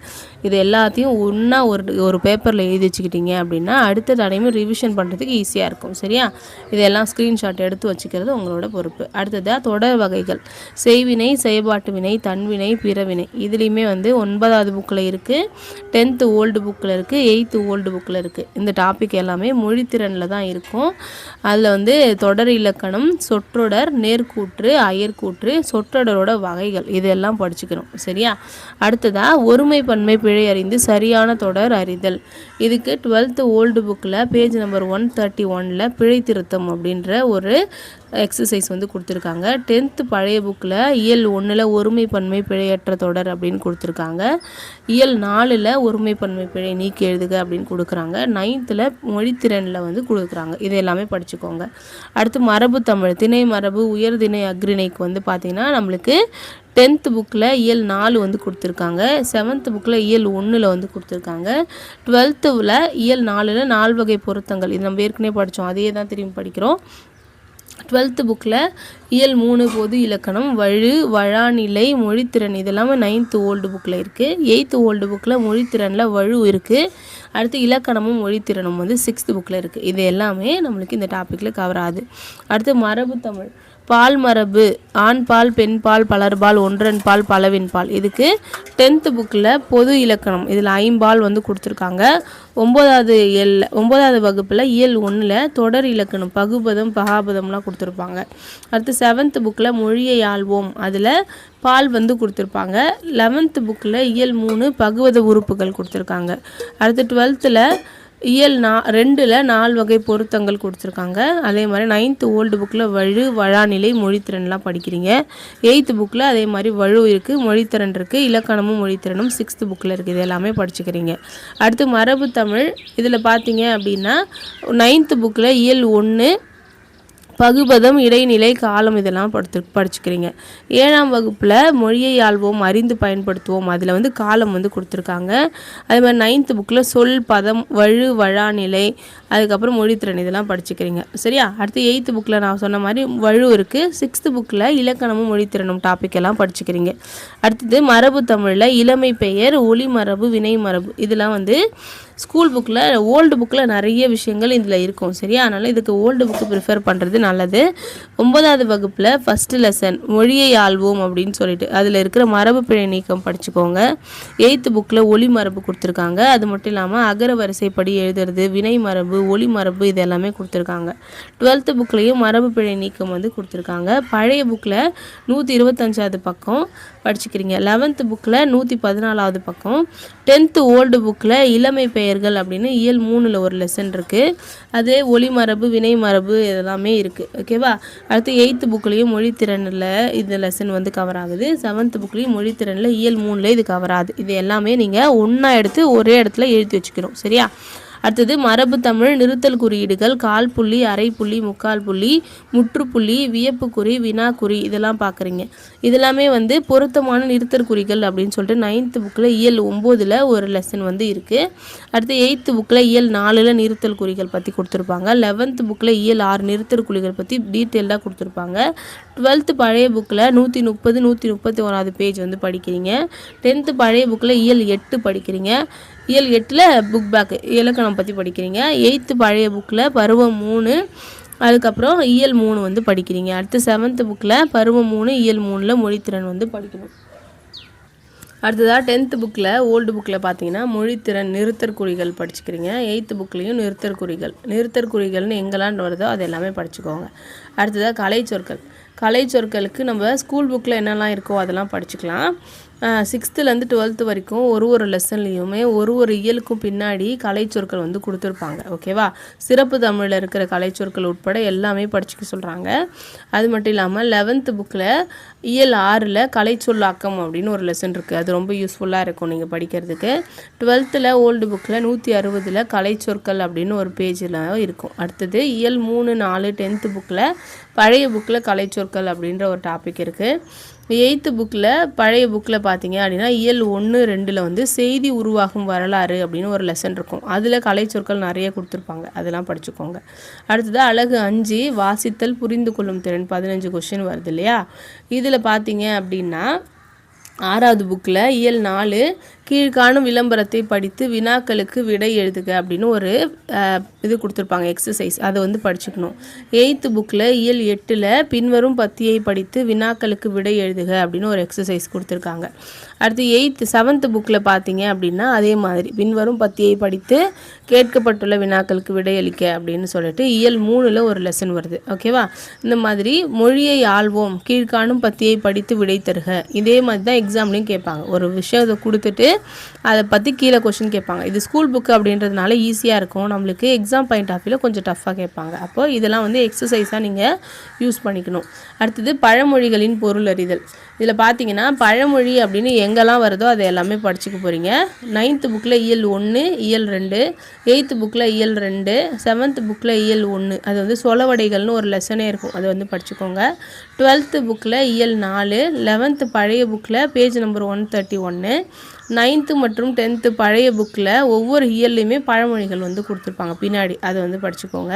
இது எல்லாத்தையும் ஒன்றா ஒரு பேப்பரில் எழுதி வச்சுக்கிட்டீங்க அப்படின்னா அடுத்த தடவையும் ரிவிஷன் பண்ணுறதுக்கு ஈஸியாக இருக்கும். சரியா, இதெல்லாம் ஸ்க்ரீன்ஷாட் எடுத்து வச்சுக்கிறது உங்களோட பொறுப்பு. அடுத்ததாக தொடர் வகைகள், செய்வினை, செயல்பாட்டு வினை, தன்வினை, பிறவினை, இதுலேயுமே வந்து 9வது புக்கில் இருக்குது, 10th ஓல்டு புக்கில் இருக்குது, 8th ஓல்டு புக்கில் இருக்குது. இந்த டாபிக் எல்லாமே மொழித்திறனில் தான் இருக்கும். அதில் வந்து தொடர் இலக்கணம், சொற்றொடர், நேர்கூற்று, அயற்கூற்று, சொற்றொடரோட வகைகள், இதெல்லாம் படிச்சுக்கணும். சரியா, அடுத்ததாக ஒருமை பன்மை பிழை அறிந்து சரியான தொடர் அறிதல், இதுக்கு 12th ஓல்டு புக்கில் பேஜ் நம்பர் 131 பிழை திருத்தம் அப்படின்ற ஒரு எக்ஸசைஸ் வந்து கொடுத்துருக்காங்க. 10th பழைய புக்கில் இயல் 1 ஒருமை பன்மை பிழையற்ற தொடர் அப்படின்னு கொடுத்துருக்காங்க. இயல் 4 ஒருமை பன்மை பிழை நீக்கி எழுதுக அப்படின்னு கொடுக்குறாங்க. 9th மொழித்திறனில் வந்து கொடுக்குறாங்க. இது எல்லாமே படிச்சுக்கோங்க. அடுத்து மரபு தமிழ், திணை மரபு, உயர்திணை அக்ரிணைக்கு வந்து பார்த்திங்கன்னா நம்மளுக்கு 10th புக்கில் இயல் 4 வந்து கொடுத்துருக்காங்க. 7th புக்கில் இயல் 1 வந்து கொடுத்துருக்காங்க. 12th இயல் 4 4 வகை பொருத்தங்கள், இது நம்ம ஏற்கனவே படித்தோம், அதையே தான் திரும்பி படிக்கிறோம். 12th புக்கில் இயல் 3 பொது இலக்கணம், வழு, வழாநிலை, மொழித்திறன், இதெல்லாமே 9th ஓல்டு புக்கில் இருக்குது. 8th ஓல்டு புக்கில் மொழித்திறனில் வழு இருக்குது. அடுத்து இலக்கணமும் மொழித்திறனும் வந்து 6th புக்கில் இருக்குது. இது எல்லாமே நம்மளுக்கு இந்த டாப்பிக்கில் கவர் ஆகுது. அடுத்து மரபு தமிழ், பால் மரபு, ஆண் பால், பெண் பால், பலர்பால், ஒன்றன் பால், பலவின் பால், இதுக்கு 10th புக்கில் பொது இலக்கணம், இதில் 5 வந்து கொடுத்துருக்காங்க. 9வது வகுப்பில் இயல் 1 தொடர் இலக்கணம், பகுபதம், பகாபதம்லாம் கொடுத்துருப்பாங்க. அடுத்து 7th புக்கில் மொழியை ஆள்வோம், அதில் பால் வந்து கொடுத்துருப்பாங்க. 11th புக்கில் இயல் 3 பகுவத உறுப்புகள் கொடுத்துருக்காங்க. அடுத்து 12th இயல் 2 4 வகை பொருத்தங்கள் கொடுத்துருக்காங்க. அதே மாதிரி 9th ஓல்டு புக்கில் வழு, வழாநிலை, மொழித்திறன்லாம் படிக்கிறீங்க. 8th புக்கில் அதே மாதிரி வழு இருக்குது, மொழித்திறன் இருக்குது, இலக்கணமும் மொழித்திறனும் 6th புக்கில் இருக்குது. இது எல்லாமே படிச்சுக்கிறீங்க. அடுத்து மரபு தமிழ், இதில் பார்த்தீங்க அப்படின்னா 9th புக்கில் இயல் 1 பகுபதம், இடைநிலை, காலம், இதெல்லாம் படிச்சுக்கிறீங்க. 7ஆம் வகுப்பில் மொழியை ஆள்வோம் அறிந்து பயன்படுத்துவோம், அதில் வந்து காலம் வந்து கொடுத்துருக்காங்க. அதே மாதிரி 9th புக்கில் சொல், பதம், வழு, வழாநிலை, அதுக்கப்புறம் மொழித்திறன், இதெல்லாம் படிச்சுக்கிறீங்க. சரியா, அடுத்து 8th புக்கில் நான் சொன்ன மாதிரி வழு இருக்குது. 6th புக்கில் இலக்கணமும் மொழித்திறனும் டாபிக் எல்லாம் படிச்சுக்கிறீங்க. அடுத்தது மரபு தமிழில் இளமை பெயர், ஒளி மரபு, வினை மரபு, இதெல்லாம் வந்து ஸ்கூல் புக்கில் ஓல்டு புக்கில் நிறைய விஷயங்கள் இதில் இருக்கும். சரியா, அதனால் இதுக்கு ஓல்டு புக்கு ப்ரிஃபர் பண்ணுறது நல்லது. 9வது வகுப்பில் ஃபஸ்ட்டு லெசன் மொழியை ஆள்வோம் அப்படின்னு சொல்லிட்டு அதில் இருக்கிற மரபு பிழை நீக்கம் படிச்சுக்கோங்க. 8th புக்கில் ஒளி மரபு கொடுத்துருக்காங்க. அது மட்டும் இல்லாமல் அகர வரிசைப்படி எழுதுறது, வினை மரபு, ஒளி மரபு, இது எல்லாமே கொடுத்துருக்காங்க. 12th புக்லேயும் மரபு பிழை நீக்கம் வந்து கொடுத்துருக்காங்க. பழைய புக்கில் 125வது பக்கம் படிச்சுக்கிறீங்க. 11th புக்கில் 114வது பக்கம். 10th ஓல்டு புக்கில் இளமை பெயர்கள் அப்படின்னு இயல் 3 ஒரு லெசன் இருக்குது. அதே ஒளி மரபு, வினை மரபு, இதெல்லாமே இருக்குது. ஓகேவா, அடுத்து 8th புக்லேயும் மொழித்திறனில் இந்த லெசன் வந்து கவர் ஆகுது. 7th புக்லேயும் மொழித்திறனில் இயல் 3 இது கவர் ஆகுது. இது எல்லாமே நீங்கள் ஒன்றா எடுத்து ஒரே இடத்துல எழுதி வச்சுக்கிறோம். சரியா, அடுத்தது மரபு தமிழ் நிறுத்தல் குறியீடுகள், கால் புள்ளி, அரை புள்ளி, முக்கால் புள்ளி, முற்றுப்புள்ளி, வியப்பு குறி, வினா குறி, இதெல்லாம் பார்க்குறீங்க. இதெல்லாமே வந்து பொருத்தமான நிறுத்தல் குறிகள் அப்படின்னு சொல்லிட்டு 9th புக்கில் இயல் 9 ஒரு லெசன் வந்து இருக்குது. அடுத்து 8th புக்கில் இயல் 4 நிறுத்தல் குறிகள் பற்றி கொடுத்துருப்பாங்க. 11th புக்கில் இயல் 6 நிறுத்தல் குறிகள் பற்றி டீட்டெயிலாக கொடுத்துருப்பாங்க. 12th பழைய புக்கில் 130 131வது பேஜ் வந்து படிக்கிறீங்க. 10th பழைய புக்கில் இயல் 8 படிக்கிறீங்க. இயல் 8ல் புக் பேக் இலக்கணம் பற்றி படிக்கிறீங்க. 8th பழைய புக்கில் பருவம் 3, அதுக்கப்புறம் இயல் 3 வந்து படிக்கிறீங்க. அடுத்து 7th புக்கில் பருவம் 3 இயல் 3ல் மொழித்திறன் வந்து படிக்கணும். அடுத்ததாக 10th புக்கில் ஓல்டு புக்கில் பார்த்தீங்கன்னா மொழித்திறன் நிறுத்தற்குறிகள் படிச்சுக்கிறீங்க. 8th புக்லேயும் நிறுத்தற்குறிகள்னு எங்கெல்லாம் வருதோ அது எல்லாமே படிச்சுக்கோங்க. அடுத்ததாக கலை சொற்களுக்கு நம்ம ஸ்கூல் புக்கில் என்னெல்லாம் இருக்கோ அதெல்லாம் படிச்சுக்கலாம். 6th 12th வரைக்கும் ஒரு லெசன்லேயுமே ஒரு இயலுக்கும் பின்னாடி கலை சொற்கள் வந்து கொடுத்துருப்பாங்க. ஓகேவா? சிறப்பு தமிழில் இருக்கிற கலை சொற்கள் உட்பட எல்லாமே படிச்சுக்க சொல்கிறாங்க. அது மட்டும் இல்லாமல் 11th புக்கில் இயல் 6ல் கலை சொல்லாக்கம் அப்படின்னு ஒரு லெசன் இருக்குது. அது ரொம்ப யூஸ்ஃபுல்லாக இருக்கும் நீங்கள் படிக்கிறதுக்கு. 12th ஓல்டு புக்கில் 160ல் கலை சொற்கள் அப்படின்னு ஒரு பேஜில் இருக்கும். அடுத்தது இயல் 3, 4 10th புக்கில் பழைய புக்கில் கலை சொற்கள் அப்படின்ற ஒரு டாபிக் இருக்குது. 8th புக்கில் பழைய புக்கில் பார்த்தீங்க அப்படின்னா இயல் 1, 2ல் வந்து செய்தி உருவாகும் வரலாறு அப்படின்னு ஒரு லெசன் இருக்கும். அதில் கலை சொற்கள் நிறைய கொடுத்துருப்பாங்க. அதெல்லாம் படிச்சுக்கோங்க. அடுத்தது அழகு 5 வாசித்தல் புரிந்து கொள்ளும் திறன் 15 கொஷின் வருது இல்லையா? இதில் பார்த்தீங்க அப்படின்னா 6வது புக்கில் இயல் 4 கீழ்காணும் விளம்பரத்தை படித்து வினாக்களுக்கு விடை எழுதுக அப்படின்னு ஒரு இது கொடுத்துருப்பாங்க, எக்ஸசைஸ். அதை வந்து படிச்சுக்கணும். 8th புக்கில் இயல் 8ல் பின்வரும் பத்தியை படித்து வினாக்களுக்கு விடை எழுதுக அப்படின்னு ஒரு எக்ஸசைஸ் கொடுத்துருக்காங்க. அடுத்து 7th புக்கில் பார்த்தீங்க அப்படின்னா அதே மாதிரி பின்வரும் பத்தியை படித்து கேட்கப்பட்டுள்ள வினாக்களுக்கு விடையளிக்க அப்படின்னு சொல்லிட்டு இயல் 3ல் ஒரு லெசன் வருது. ஓகேவா? இந்த மாதிரி மொழியை ஆள்வோம் கீழ்காணும் பத்தியை படித்து விடை தருக. இதே மாதிரி தான் எக்ஸாம்லேயும் கேட்பாங்க. ஒரு விஷயத்தை கொடுத்துட்டு அதை பற்றி கீழே கொஷின் கேட்பாங்க. இது ஸ்கூல் புக்கு அப்படின்றதுனால ஈஸியாக இருக்கும். நம்மளுக்கு எக்ஸாம் பாயிண்ட் ஆஃப் வியூவில் கொஞ்சம் டஃப்பாக கேட்பாங்க. அப்போது இதெல்லாம் வந்து எக்ஸசைஸாக நீங்கள் யூஸ் பண்ணிக்கணும். அடுத்தது பழமொழிகளின் பொருள் அறிதல். இதில் பார்த்தீங்கன்னா பழமொழி அப்படின்னு எங்கெல்லாம் வருதோ அதை எல்லாமே படிச்சுக்க போகிறீங்க. 9th புக்கில் இயல் 1 இயல் 2, 8th புக்கில் இயல் 2, 7th புக்கில் இயல் 1. அது வந்து சொலவடைகள்னு ஒரு லெசனே இருக்கும். அதை வந்து படிச்சுக்கோங்க. 12th புக்கில் இயல் 4, 11th பழைய புக்கில் பேஜ் நம்பர் 131, 9th மற்றும் 10th பழைய புக்கில் ஒவ்வொரு இயல்லையுமே பழமொழிகள் வந்து கொடுத்துருப்பாங்க பின்னாடி. அதை வந்து படிச்சுக்கோங்க.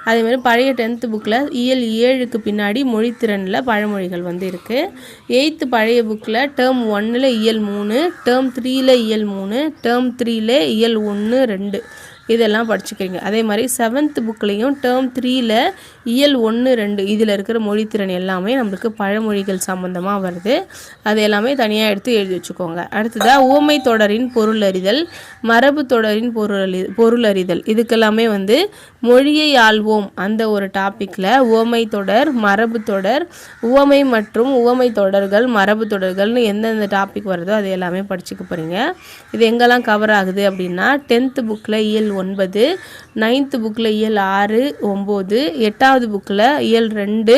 அதேமாதிரி பழைய 10th புக்கில் இயல் 7க்கு பின்னாடி மொழித்திறனில் பழமொழிகள் வந்து இருக்குது. 8th பழைய புக்கில் டேர்ம் 1ல் இயல் 3, டேர்ம் 3ல் இயல் 3, டேர்ம் 3ல் இயல் 1, 2 இதெல்லாம் படிச்சுக்கிறீங்க. அதே மாதிரி 7th புக்லேயும் டேர்ம் 3ல் இயல் 1, 2 இதில் இருக்கிற மொழித்திறன் எல்லாமே நம்மளுக்கு பழமொழிகள் சம்மந்தமாக வருது. அது எல்லாமே தனியாக எடுத்து எழுதி வச்சுக்கோங்க. அடுத்ததாக உவமை தொடரின் பொருள் அறிதல், மரபு தொடரின் பொருள் அறிதல். இதுக்கெல்லாமே வந்து மொழியை ஆள்வோம் அந்த ஒரு டாப்பிக்கில் உவமை தொடர், மரபு தொடர், உவமை மற்றும் உவமை தொடர்கள், மரபு தொடர்கள்னு எந்தெந்த டாபிக் வருதோ அது எல்லாமே படிச்சுக்க போகிறீங்க. இது எங்கெல்லாம் கவர் ஆகுது அப்படின்னா 10th புக்கில் இயல் 9, 9th புக்கில் இயல் 6, 9, 8வது புக்கில் இயல் 2,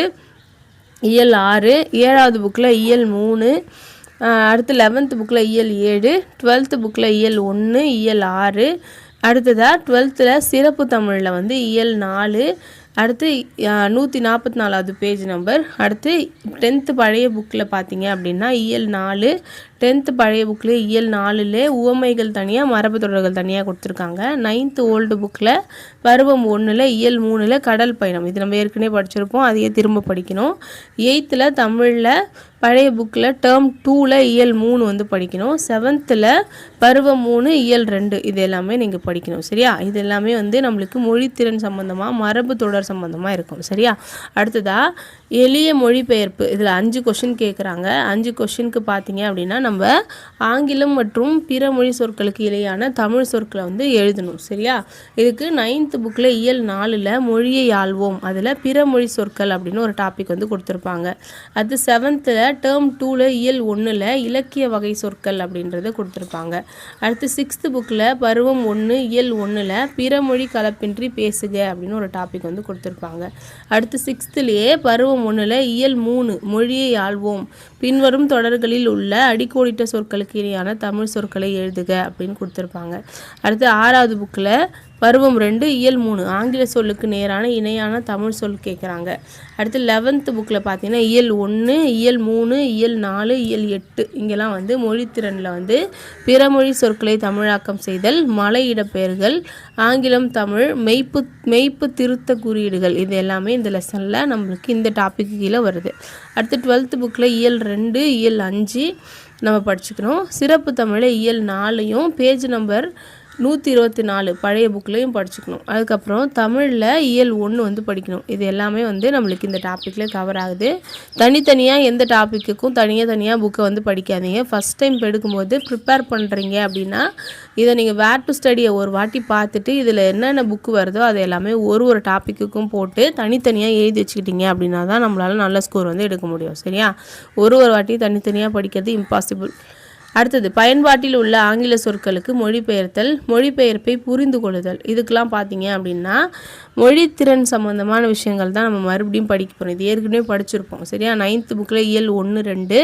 இயல் 6, 7வது புக்கில் இயல் 3, அடுத்து 11th புக்கில் இயல் 7, 12th புக்கில் இயல் 1, இயல் 6. அடுத்ததாக 12th சிறப்பு தமிழில் வந்து இயல் 4, அடுத்து 144வது பேஜ் நம்பர். அடுத்து 10th பழைய புக்கில் பார்த்தீங்க அப்படின்னா இயல் 4, 10th பழைய புக்கில் இயல் 4ல் உவமைகள் தனியாக, மரபு தொடர்கள் தனியாக கொடுத்துருக்காங்க. 9th ஓல்டு புக்கில் பருவம் 1ல் இயல் 3ல் கடல் பயணம். இது நம்ம ஏற்கனவே படிச்சிருப்போம், அதையே திரும்ப படிக்கணும். 8th தமிழில் பழைய புக்கில் டேர்ம் 2ல் இயல் 3 வந்து படிக்கணும். 7th பருவம் 3 இயல் 2 இது எல்லாமே நீங்கள் படிக்கணும். சரியா? இது எல்லாமே வந்து நம்மளுக்கு மொழித்திறன் சம்மந்தமாக, மரபு தொடர் சம்மந்தமாக இருக்கும். சரியா? அடுத்ததாக எளிய மொழிபெயர்ப்பு. இதில் 5 கொஷின் கேட்குறாங்க. 5 கொஷினுக்கு பார்த்தீங்க அப்படின்னா நம்ம ஆங்கிலம் மற்றும் பிற மொழி சொற்களுக்கு இடையான தமிழ் சொற்களை வந்து எழுதணும். சரியா? இதுக்கு 9th புக்கில் இயல் 4ல் மொழியை ஆள்வோம் அதில் பிற மொழி சொற்கள் அப்படின்னு ஒரு டாபிக் வந்து கொடுத்துருப்பாங்க. அது 7th டேர்ம் 2ல் இயல் 1ல் இலக்கிய வகை சொற்கள் அப்படின்றத கொடுத்துருப்பாங்க. அடுத்து 6th புக்கில் பருவம் 1 இயல் 1ல் பிற மொழி கலப்பின்றி பேசுக அப்படின்னு ஒரு டாபிக் வந்து கொடுத்துருப்பாங்க. அடுத்து 6th பருவம் 1ல் இயல் 3 மொழியை ஆள்வோம் பின்வரும் தொடர்களில் உள்ள அடிக்கோடு மேற்கோடிட்ட சொற்களுக்கு இணையான தமிழ் சொற்களை எழுதுக அப்படின்னு கொடுத்துருப்பாங்க. அடுத்து 6வது புக்கில் பருவம் 2 இயல் 3 ஆங்கில சொல்லுக்கு நேரான இணையான தமிழ் சொல் கேட்குறாங்க. அடுத்து 11th புக்கில் பார்த்தீங்கன்னா இயல் 1 இயல் 3 இயல் 4 இயல் 8 இங்கெல்லாம் வந்து மொழித்திறனில் வந்து பிறமொழி சொற்களை தமிழாக்கம் செய்தல், மலை இடப்பெயர்கள், ஆங்கிலம் தமிழ், மெய்ப்பு திருத்த குறியீடுகள் இது எல்லாமே இந்த லெசனில் நம்மளுக்கு இந்த டாபிக் கீழே வருது. அடுத்து 12th புக்கில் இயல் 2 இயல் 5 நம்ம படிச்சுக்கணும். சிறப்பு தமிழில் இயல் 4 பேஜ் நம்பர் 124 பழைய புக்லையும் படிச்சுக்கணும். அதுக்கப்புறம் தமிழில் இயல் 1 வந்து படிக்கணும். இது எல்லாமே வந்து நம்மளுக்கு இந்த டாப்பிக்கில் கவர் ஆகுது. தனித்தனியாக எந்த டாப்பிக்குக்கும் தனியாக புக்கை வந்து படிக்காதீங்க. ஃபஸ்ட் டைம் எடுக்கும்போது ப்ரிப்பேர் பண்ணுறீங்க அப்படின்னா இதை நீங்கள் வேர் டு ஸ்டடியை ஒரு வாட்டி பார்த்துட்டு இதில் என்னென்ன புக்கு வருதோ அது எல்லாமே ஒரு டாப்பிக்குக்கும் போட்டு தனித்தனியாக எழுதி வச்சுக்கிட்டீங்க அப்படின்னா தான் நம்மளால் நல்ல ஸ்கோர் வந்து எடுக்க முடியும். சரியா? ஒரு வாட்டி தனித்தனியாக படிக்கிறது இம்பாசிபிள். அடுத்தது பயன்பாட்டில் உள்ள ஆங்கில சொற்களுக்கு மொழிபெயர்த்தல், மொழிபெயர்ப்பை புரிந்து கொள்ளுதல். இதுக்கெல்லாம் பார்த்தீங்க அப்படின்னா மொழித்திறன் சம்மந்தமான விஷயங்கள் தான் நம்ம மறுபடியும் படிக்க போகிறோம். இது ஏற்கனவே படிச்சிருப்போம். சரியா? 9th புக்கில் இயல் 1 2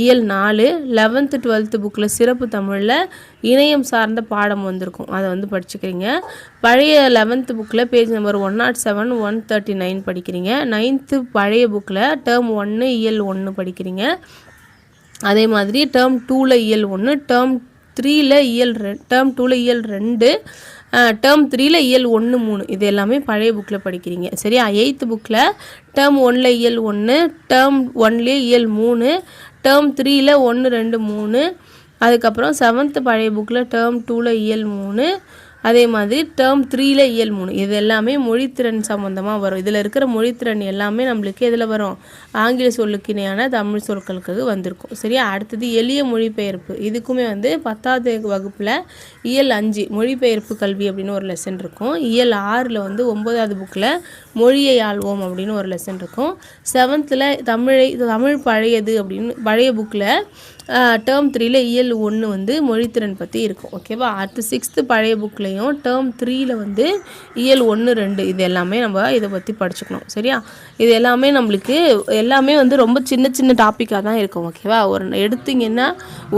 இயல் 4 11th 12th புக்கில் சிறப்பு தமிழில் இணையம் சார்ந்த பாடம் வந்திருக்கும். அதை வந்து படிச்சுக்கிறீங்க. பழைய 11th புக்கில் பேஜ் நம்பர் 107 139 படிக்கிறீங்க. 9th பழைய புக்கில் டேர்ம் 1 இயல் 1 படிக்கிறீங்க. அதே மாதிரி டேர்ம் 2ல் இயல் 1 டேர்ம் 3ல் இயல் டேர்ம் 2ல் இயல் 2 டேர்ம் 3ல் இயல் 1 3 இது எல்லாமே பழைய புக்கில் படிக்கிறீங்க. சரியா? 8th புக்கில் டேர்ம் 1ல் இயல் 1 டேர்ம் 1லே இயல் 3 டேர்ம் 3ல் 1 2 3 அதுக்கப்புறம் 7th பழைய புக்கில் டேர்ம் 2ல் இயல் 3 அதே மாதிரி டேர்ம் 3ல் இயல் 3 இது எல்லாமே மொழித்திறன் சம்மந்தமாக வரும். இதில் இருக்கிற மொழித்திறன் எல்லாமே நம்மளுக்கு எதில் வரும்? ஆங்கில சொல்லுக்கு இணையான தமிழ் சொற்களுக்கு வந்திருக்கும். சரியா? அடுத்தது எளிய மொழிபெயர்ப்பு. இதுக்குமே வந்து 10th வகுப்பில் இயல் 5 மொழிபெயர்ப்பு கல்வி அப்படின்னு ஒரு லெசன் இருக்கும். இயல் 6ல் வந்து 9வது புக்கில் மொழியை ஆள்வோம் அப்படின்னு ஒரு லெசன் இருக்கும். 7th தமிழ் பழையது அப்படின்னு பழைய புக்கில் டேர்ம் 3ல் இயல் 1 வந்து மொழித்திறன் பற்றி இருக்கும். ஓகேவா? அடுத்து 6th பழைய புக்லேயும் டேர்ம் 3ல் வந்து இயல் 1 2 இது எல்லாமே நம்ம இதை பற்றி படிச்சுக்கணும். சரியா? இது எல்லாமே நம்மளுக்கு எல்லாமே வந்து ரொம்ப சின்ன டாப்பிக்காக தான் இருக்கும். ஓகேவா? எடுத்திங்கன்னா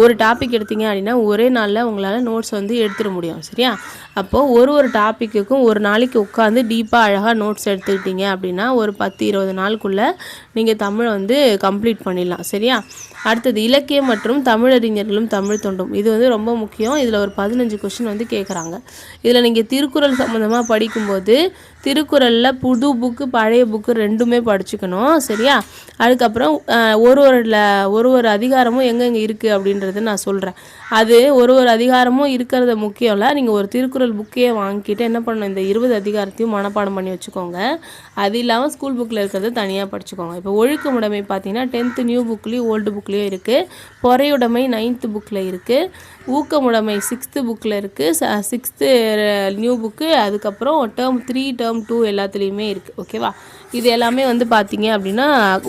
ஒரு டாபிக் எடுத்தீங்க அப்படின்னா ஒரே நாளில் உங்களால் நோட்ஸ் வந்து எடுத்துட முடியும். சரியா? அப்போது ஒரு டாப்பிக்குக்கும் ஒரு நாளைக்கு உட்காந்து டீப்பாக அழகாக நோட்ஸ் எடுத்துக்கிட்டீங்க அப்படின்னா ஒரு 10-20 நாளுக்குள்ளே நீங்கள் தமிழை வந்து கம்ப்ளீட் பண்ணிடலாம். சரியா? அடுத்தது இலக்கியம் மற்றும் தமிழறிஞர்களும் தமிழ் தொண்டும். இது வந்து ரொம்ப முக்கியம். இதில் ஒரு 15 கொஸ்டின் வந்து கேட்குறாங்க. இதில் நீங்கள் திருக்குறள் சம்மந்தமாக படிக்கும்போது திருக்குறளில் புது புக்கு பழைய புக்கு ரெண்டுமே படிச்சுக்கணும். சரியா? அதுக்கப்புறம் ஒரு அதிகாரமும் எங்கெங்கே இருக்குது அப்படின்றது நான் சொல்கிறேன். அது ஒரு அதிகாரமும் இருக்கிறத முக்கியம் இல்லை. நீங்கள் ஒரு திருக்குறள் புக்கையே வாங்கிட்டு என்ன பண்ணணும்? இந்த 20 அதிகாரத்தையும் மனப்பாடம் பண்ணி வச்சுக்கோங்க. அது இல்லாமல் ஸ்கூல் புக்கில் இருக்கிறத தனியாக படிச்சுக்கோங்க. இப்போ ஒழுக்கமுடைமை பார்த்தீங்கன்னா 10th நியூ புக்லேயும் ஓல்டு புக்லேயும் இருக்குது. பொறையுடைமை 9th புக்கில் இருக்குது. ஊக்கமுடைமை 6th புக்கில் இருக்குது. 6th new book. அதுக்கப்புறம் டேர்ம் 3 டேர்ம் 2 எல்லாத்துலேயுமே இருக்குது. ஓகேவா? இது எல்லாமே வந்து பார்த்தீங்க அப்படின்னா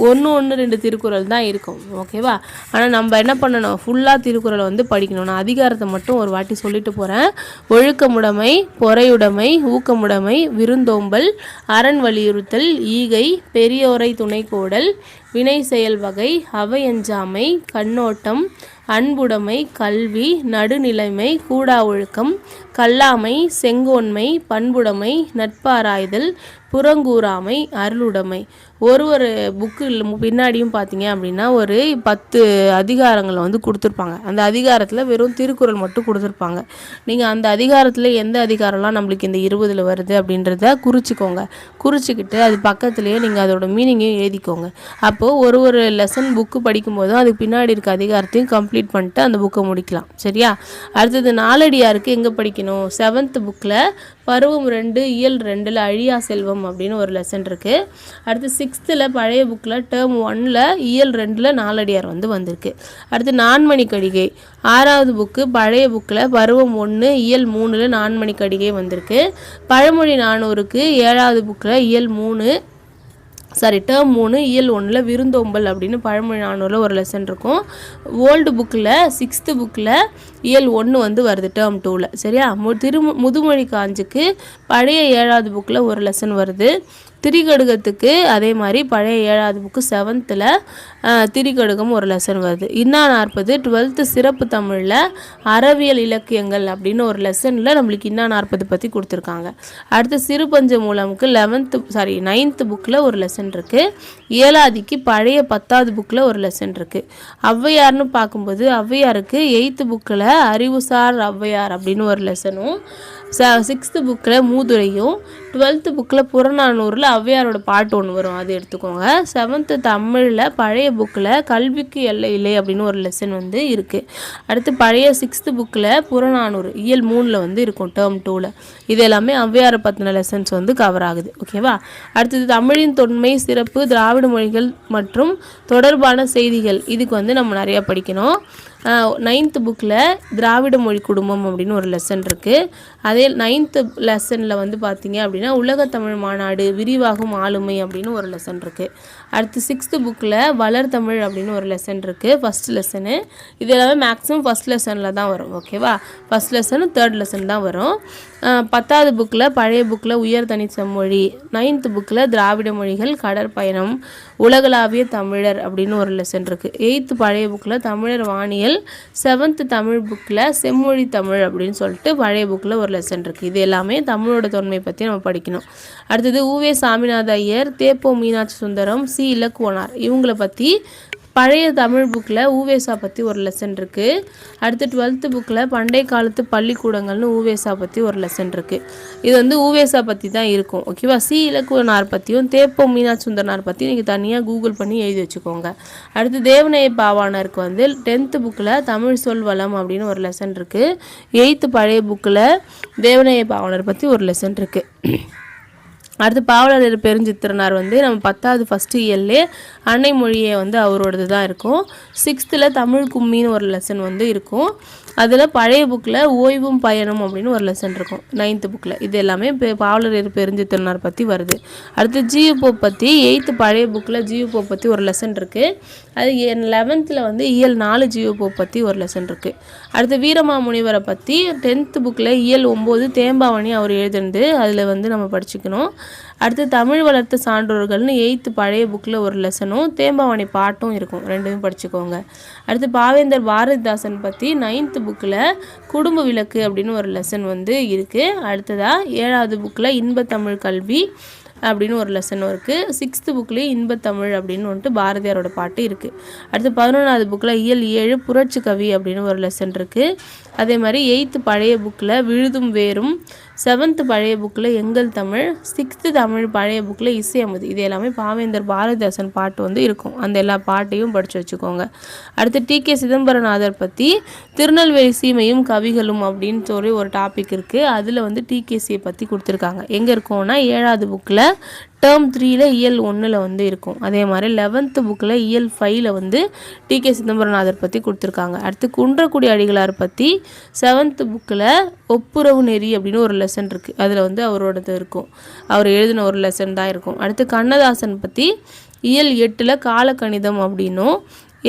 1 2 திருக்குறள் தான் இருக்கும். ஓகேவா? ஆனால் நம்ம என்ன பண்ணணும்? ஃபுல்லாக திருக்குறளை வந்து படிக்கணும். நான் அதிகாரத்தை மட்டும் ஒரு வாட்டி சொல்லிட்டு போகிறேன். ஒழுக்கமுடைமை, பொறையுடைமை, ஊக்கமுடைமை, விருந்தோம்பல், அரண் வலியுறுத்தல், ஈகை, பெரியோரை துணை கோடல், வினை செயல் வகை, அவையஞ்சாமை, கண்ணோட்டம், அன்புடைமை, கல்வி, நடுநிலைமை, கூடா ஒழுக்கம், கல்லாமை, செங்கோன்மை, பண்புடைமை, நட்பாராய்தல், புறங்கூறாமை, அருளுடைமை. ஒரு புக்கு பின்னாடியும் பார்த்தீங்க அப்படின்னா ஒரு 10 அதிகாரங்களை வந்து கொடுத்துருப்பாங்க. அந்த அதிகாரத்தில் வெறும் திருக்குறள் மட்டும் கொடுத்துருப்பாங்க. நீங்கள் அந்த அதிகாரத்தில் எந்த அதிகாரம்லாம் நம்மளுக்கு இந்த 20ல் வருது அப்படின்றத குறிச்சிக்கிட்டு அது பக்கத்துலேயே நீங்கள் அதோட மீனிங்கையும் எழுதிக்கோங்க. அப்போது ஒரு லெசன் புக்கு படிக்கும்போதும் அதுக்கு பின்னாடி இருக்க அதிகாரத்தையும் கம்ப்ளீட் பண்ணிட்டு அந்த புக்கை முடிக்கலாம். சரியா? அடுத்தது நாலடியாருக்கு எங்கே படிக்கணும்? 7th புக்கில் பருவம் 2 இயல் 2ல் அழியா செல்வம் அப்படின்னு ஒரு லெசன் இருக்குது. அடுத்து 6th பழைய புக்கில் டேர்ம் 1ல் இயல் 2ல் நாலடியார் வந்து வந்திருக்கு. அடுத்து நான்மணி கடிகை 6வது புக்கு பழைய புக்கில் பருவம் 1 இயல் 3ல் நான்மணி கடிகை வந்திருக்கு. பழமொழி 400க்கு 7வது புக்கில் இயல் 3 டேர்ம் 3 இயல் 1ல் விருந்தோம்பல் அப்படின்னு பழமொழி 400ல் ஒரு லெசன் இருக்கும். ஓல்டு புக்கில் 6th புக்கில் இயல் 1 வந்து வருது டேர்ம் 2ல். சரியா? முதுமொழி காஞ்சுக்கு பழைய 7வது புக்கில் ஒரு லெசன் வருது. திரிகடுகத்துக்கு அதே மாதிரி பழைய 7வது புக்கு 7th திரிகடுகம் ஒரு லெசன் வருது. இன்னா 40 12th சிறப்பு தமிழில் அறவியல் இலக்கியங்கள் அப்படின்னு ஒரு லெசனில் நம்மளுக்கு இன்னா 40 பற்றி கொடுத்துருக்காங்க. அடுத்து சிறுபஞ்ச மூலமுக்கு 9th புக்கில் ஒரு லெசன் இருக்குது. 7ஆதிக்கு பழைய 10வது புக்கில் ஒரு லெசன் இருக்குது. ஔவையார்னு பார்க்கும்போது ஔவையாருக்கு 8th புக்கில் அறிவுசார் ஔவையார் அப்படின்னு ஒரு லெசனும் 6th புக்கில் மூதுரையும் 12th புக்கில் புறநானூறில் ஔவையாரோட பாட்டு ஒன்று வரும், அது எடுத்துக்கோங்க. 7th தமிழில் பழைய புக்கில் கல்விக்கு எல்லை இல்லை அப்படின்னு ஒரு லெசன் வந்து இருக்குது. அடுத்து பழைய 6th புக்கில் புறநானூறு இயல் 3ல் வந்து இருக்கும், டேர்ம் 2ல். இது எல்லாமே ஔவையாரை பற்றின லெசன்ஸ் வந்து கவர் ஆகுது. ஓகேவா? அடுத்தது தமிழின் தொன்மை சிறப்பு திராவிட மொழிகள் மற்றும் தொடர்பான செய்திகள், இதுக்கு வந்து நம்ம நிறையா படிக்கணும். 9th புக்கில் திராவிட மொழி குடும்பம் அப்படின்னு ஒரு லெசன் இருக்குது. அதே 9th லெசனில் வந்து பார்த்திங்க அப்படின்னா உலகத்தமிழ் மாநாடு விரிவாகும் ஆளுமை அப்படின்னு ஒரு லெசன் இருக்குது. அடுத்து 6th புக்கில் வளர்தமிழ் அப்படின்னு ஒரு லெசன் இருக்குது, ஃபஸ்ட் லெசனு. இது எல்லாமே மேக்ஸிமம் ஃபஸ்ட் லெசனில் தான் வரும். ஓகேவா? ஃபஸ்ட் லெசனு 3rd லெசன் தான் வரும். 10வது புக்கில் பழைய புக்கில் உயர் தனி செம்மொழி, 9th புக்கில் திராவிட மொழிகள் கடற்பயணம் உலகளாவிய தமிழர் அப்படின்னு ஒரு லெசன் இருக்குது. 8th பழைய புக்கில் தமிழர் வானியல், 7th தமிழ் புக்கில் செம்மொழி தமிழ் அப்படின்னு சொல்லிட்டு பழைய புக்கில் ஒரு லெசன் இருக்குது. இது எல்லாமே தமிழோட தொன்மை பற்றி நம்ம படிக்கணும். அடுத்தது உவே சாமிநாத ஐயர், தேப்போ மீனாட்சி சுந்தரம், சி இலக்குவனார், இவங்களை பற்றி பழைய தமிழ் புக்கில் ஊவேசா பற்றி ஒரு லெசன் இருக்குது. அடுத்து 12th புக்கில் பண்டைய காலத்து பள்ளிக்கூடங்கள்னு ஊவேசா பற்றி ஒரு லெசன் இருக்குது. இது வந்து ஊவேசா பற்றி தான் இருக்கும். ஓகேவா? சி இலக்குவனார் பற்றியும் தேப்போ மீனாட்சி சுந்தரனார் பற்றியும் நீங்கள் தனியாக கூகுள் பண்ணி எழுதி வச்சுக்கோங்க. அடுத்து தேவநேய பாவாணருக்கு வந்து 10th புக்கில் தமிழ் சொல் வளம் அப்படின்னு ஒரு லெசன் இருக்குது. 8th பழைய புக்கில் தேவநேய பாவாணர் பற்றி ஒரு லெசன் இருக்குது. அடுத்து பாவலர் பெருஞ்சித்திரனார் வந்து நம்ம 10வது ஃபஸ்ட்டு இயல்லே அன்னை மொழியை வந்து அவரோடது தான் இருக்கும். 6th தமிழ் கும்மின்னு ஒரு லெசன் வந்து இருக்கும். அதில் பழைய புக்கில் ஓய்வும் பயணம் அப்படின்னு ஒரு லெசன் இருக்கும் 9th புக்கில். இது எல்லாமே பாவலர் பெருஞ்சித்திரனார் பற்றி வருது. அடுத்து ஜியு போப் பற்றி 8th பழைய புக்கில் ஜியு போப் பற்றி ஒரு லெசன் இருக்குது. அது 11th வந்து இயல் 4 ஜியு போப் பற்றி ஒரு லெசன் இருக்குது. அடுத்து வீரமாமுனிவரை பற்றி 10th புக்கில் இயல் 9 தேம்பாவணி அவர் எழுதுனது, அதில் வந்து நம்ம படிச்சுக்கணும். அடுத்து தமிழ் வளர்த்த சான்றோர்கள்னு 8th பழைய புக்கில் ஒரு லெசனும் தேம்பாவணி பாட்டும் இருக்கும், ரெண்டுமே படிச்சுக்கோங்க. அடுத்து பாவேந்தர் பாரதிதாசன் பற்றி 9th புக்கில் குடும்ப விளக்கு அப்படின்னு ஒரு லெசன் வந்து இருக்குது. அடுத்ததாக 7வது புக்கில் இன்பத்தமிழ் கல்வி அப்படின்னு ஒரு லெசனும் இருக்குது. 6th புக்லேயே இன்பத்தமிழ் அப்படின்னு வந்துட்டு பாரதியாரோட பாட்டு இருக்குது. அடுத்து 11வது புக்கில் இயல் 7 புரட்சி கவி அப்படின்னு ஒரு லெசன் இருக்குது. அதே மாதிரி 8th பழைய புக்கில் விழுதும் வேரும், 7th பழைய புக்கில் எங்கள் தமிழ், 6th தமிழ் பழைய புக்கில் இசை அமுது. இது எல்லாமே பாவேந்தர் பாரதிதாசன் பாட்டு வந்து இருக்கும், அந்த எல்லா பாட்டையும் படித்து வச்சுக்கோங்க. அடுத்து டி.கே. சிதம்பரநாதர் பற்றி திருநெல்வேலி சீமையும் கவிகளும் அப்படின்னு சொல்லி ஒரு டாபிக் இருக்குது. அதில் வந்து டிகேசியை பற்றி கொடுத்துருக்காங்க. எங்கே இருக்கோன்னா 7வது புக்கில் டேர்ம் 3ல் இயல் 1ல் வந்து இருக்கும். அதே மாதிரி 11th புக்கில் இயல் 5ல் வந்து டி.கே. சிதம்பரநாதர் பற்றி கொடுத்துருக்காங்க. அடுத்து குன்றக்குடி அடிகளார் பற்றி 7th புக்கில் ஒப்புரவு நெறி அப்படின்னு ஒரு லெசன் இருக்குது, அதில் வந்து அவரோடது இருக்கும், அவர் எழுதின ஒரு லெசன் தான் இருக்கும். அடுத்து கண்ணதாசன் பற்றி இயல் 8ல் காலக்கணிதம் அப்படின்னும்,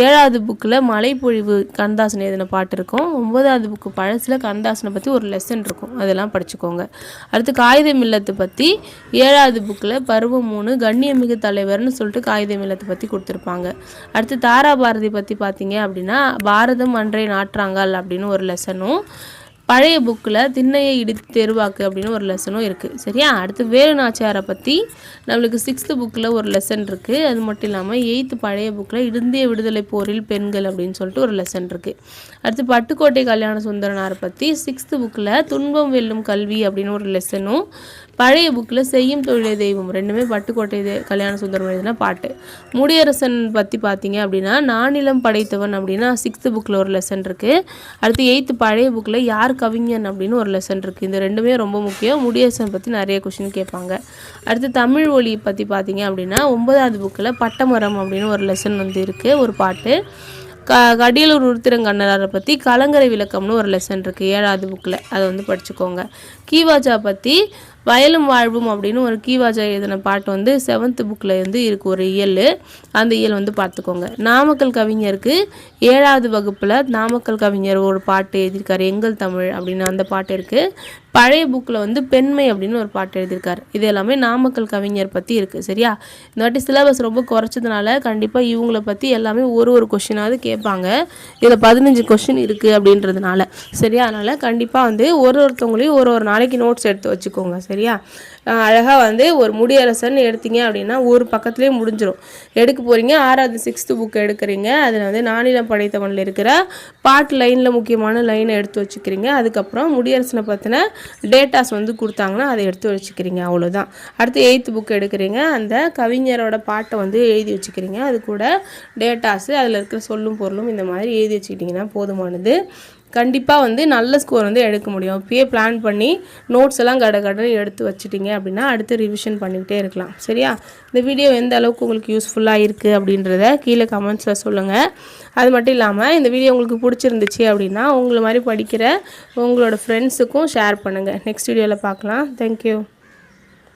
7வது புக்கில் மலைப்பொழிவு கண்ணதாசன் எழுதின பாட்டு இருக்கும். 9வது புக்கு பழசில் கண்ணதாசனை பற்றி ஒரு லெசன் இருக்கும், அதெல்லாம் படிச்சுக்கோங்க. அடுத்து காகிதம் இல்லத்தை பற்றி 7வது புக்கில் பருவம் 3 கண்ணியமிகு தலைவர்னு சொல்லிட்டு காகிதம் இல்லத்தை பற்றி கொடுத்துருப்பாங்க. அடுத்து தாரா பாரதி பற்றி பார்த்தீங்க அப்படின்னா பாரதம் அன்றைய நாற்றாங்கால் அப்படின்னு ஒரு லெசனும், பழைய புக்கில் திண்ணையை இடித்து தெருவாக்கு அப்படின்னு ஒரு லெசனும் இருக்குது. சரியா? அடுத்து வேலு நாச்சியாரை பற்றி நம்மளுக்கு 6th புக்கில் ஒரு லெசன் இருக்குது. அது மட்டும் இல்லாமல் 8th பழைய புக்கில் இந்திய விடுதலை போரில் பெண்கள் அப்படின்னு சொல்லிட்டு ஒரு லெசன் இருக்குது. அடுத்து பட்டுக்கோட்டை கல்யாண சுந்தரனாரை பற்றி 6th புக்கில் துன்பம் வெல்லும் கல்வி அப்படின்னு ஒரு லெசனும், பழைய புக்கில் செய்யும் தொழிலை தெய்வம், ரெண்டுமே பட்டுக்கோட்டை கல்யாண சுந்தரம் எழுதின பாட்டு. முடியரசன் பற்றி பார்த்தீங்க அப்படின்னா நானிலம் படைத்தவன் அப்படின்னா 6th புக்கில் ஒரு லெசன் இருக்குது. அடுத்து 8th பழைய புக்கில் யார் கவிஞன் அப்படின்னு ஒரு லெசன் இருக்குது. இந்த ரெண்டுமே ரொம்ப முக்கியம். முடியரசன் பற்றி நிறைய கொஸ்டின் கேட்பாங்க. அடுத்து தமிழ் ஒலி பற்றி பார்த்தீங்க அப்படின்னா 9வது புக்கில் பட்டமரம் அப்படின்னு ஒரு லெசன் வந்து இருக்குது, ஒரு பாட்டு. கடியலூர் உருத்திரங்கண்ணரை பற்றி கலங்கரை விளக்கம்னு ஒரு லெசன் இருக்குது 7வது புக்கில், அதை வந்து படிச்சுக்கோங்க. கீவாஜா பற்றி வயலும் வாழ்வும் அப்படின்னு ஒரு கீவாஜா எழுதின பாட்டு வந்து 7th புக்கில் வந்து இருக்குது, ஒரு இயல், அந்த இயல் வந்து பார்த்துக்கோங்க. நாமக்கல் கவிஞருக்கு 7வது வகுப்பில் நாமக்கல் கவிஞர் ஒரு பாட்டு எழுதியிருக்காரு, எங்கள் தமிழ் அப்படின்னு அந்த பாட்டு இருக்குது. பழைய புக்கில் வந்து பெண்மை அப்படின்னு ஒரு பாட்டு எழுதியிருக்காரு. இது எல்லாமே நாமக்கல் கவிஞர் பற்றி இருக்குது. சரியா? இந்த வாட்டி சிலபஸ் ரொம்ப குறைச்சதுனால கண்டிப்பாக இவங்கள பற்றி எல்லாமே ஒரு கொஷினாவது கேட்பாங்க. இதில் 15 கொஷின் இருக்குது அப்படின்றதுனால. சரியா? அதனால் கண்டிப்பாக வந்து ஒருத்தவங்களையும் ஒரு நாளைக்கு நோட்ஸ் எடுத்து வச்சுக்கோங்க. சரியா? அழகாக வந்து ஒரு முடியரசன் எடுத்தீங்க அப்படின்னா ஒரு பக்கத்துலேயே முடிஞ்சிடும். எடுக்க போகிறீங்க 6வது 6th புக் எடுக்கிறீங்க. அதில் வந்து நானிலம் படைத்தவனில் இருக்கிற பாட்டு லைனில் முக்கியமான லைனை எடுத்து வச்சுக்கிறீங்க. அதுக்கப்புறம் முடியரசனை பற்றின டேட்டாஸ் வந்து கொடுத்தாங்கன்னா அதை எடுத்து வச்சுக்கிறீங்க. அவ்வளோதான். அடுத்து 8th புக் எடுக்கிறீங்க. அந்த கவிஞரோட பாட்டை வந்து எழுதி வச்சுக்கிறீங்க. அது கூட டேட்டாஸு அதில் இருக்கிற சொல்லும் பொருளும் இந்த மாதிரி எழுதி வச்சுக்கிட்டிங்கன்னா போதுமானது. கண்டிப்பாக வந்து நல்ல ஸ்கோர் வந்து எடுக்க முடியும். இப்பயே பிளான் பண்ணி நோட்ஸ் எல்லாம் கடன்னு எடுத்து வச்சுட்டிங்க அப்படின்னா அடுத்து ரிவிஷன் பண்ணிக்கிட்டே இருக்கலாம். சரியா? இந்த வீடியோ எந்த அளவுக்கு உங்களுக்கு யூஸ்ஃபுல்லாக இருக்குது அப்படின்றத கீழே கமெண்ட்ஸில் சொல்லுங்கள். அது மட்டும் இல்லாமல் இந்த வீடியோ உங்களுக்கு பிடிச்சிருந்துச்சு அப்படின்னா உங்களை மாதிரி படிக்கிற உங்களோட ஃப்ரெண்ட்ஸுக்கும் ஷேர் பண்ணுங்கள். நெக்ஸ்ட் வீடியோவில் பார்க்கலாம். தேங்க்யூ.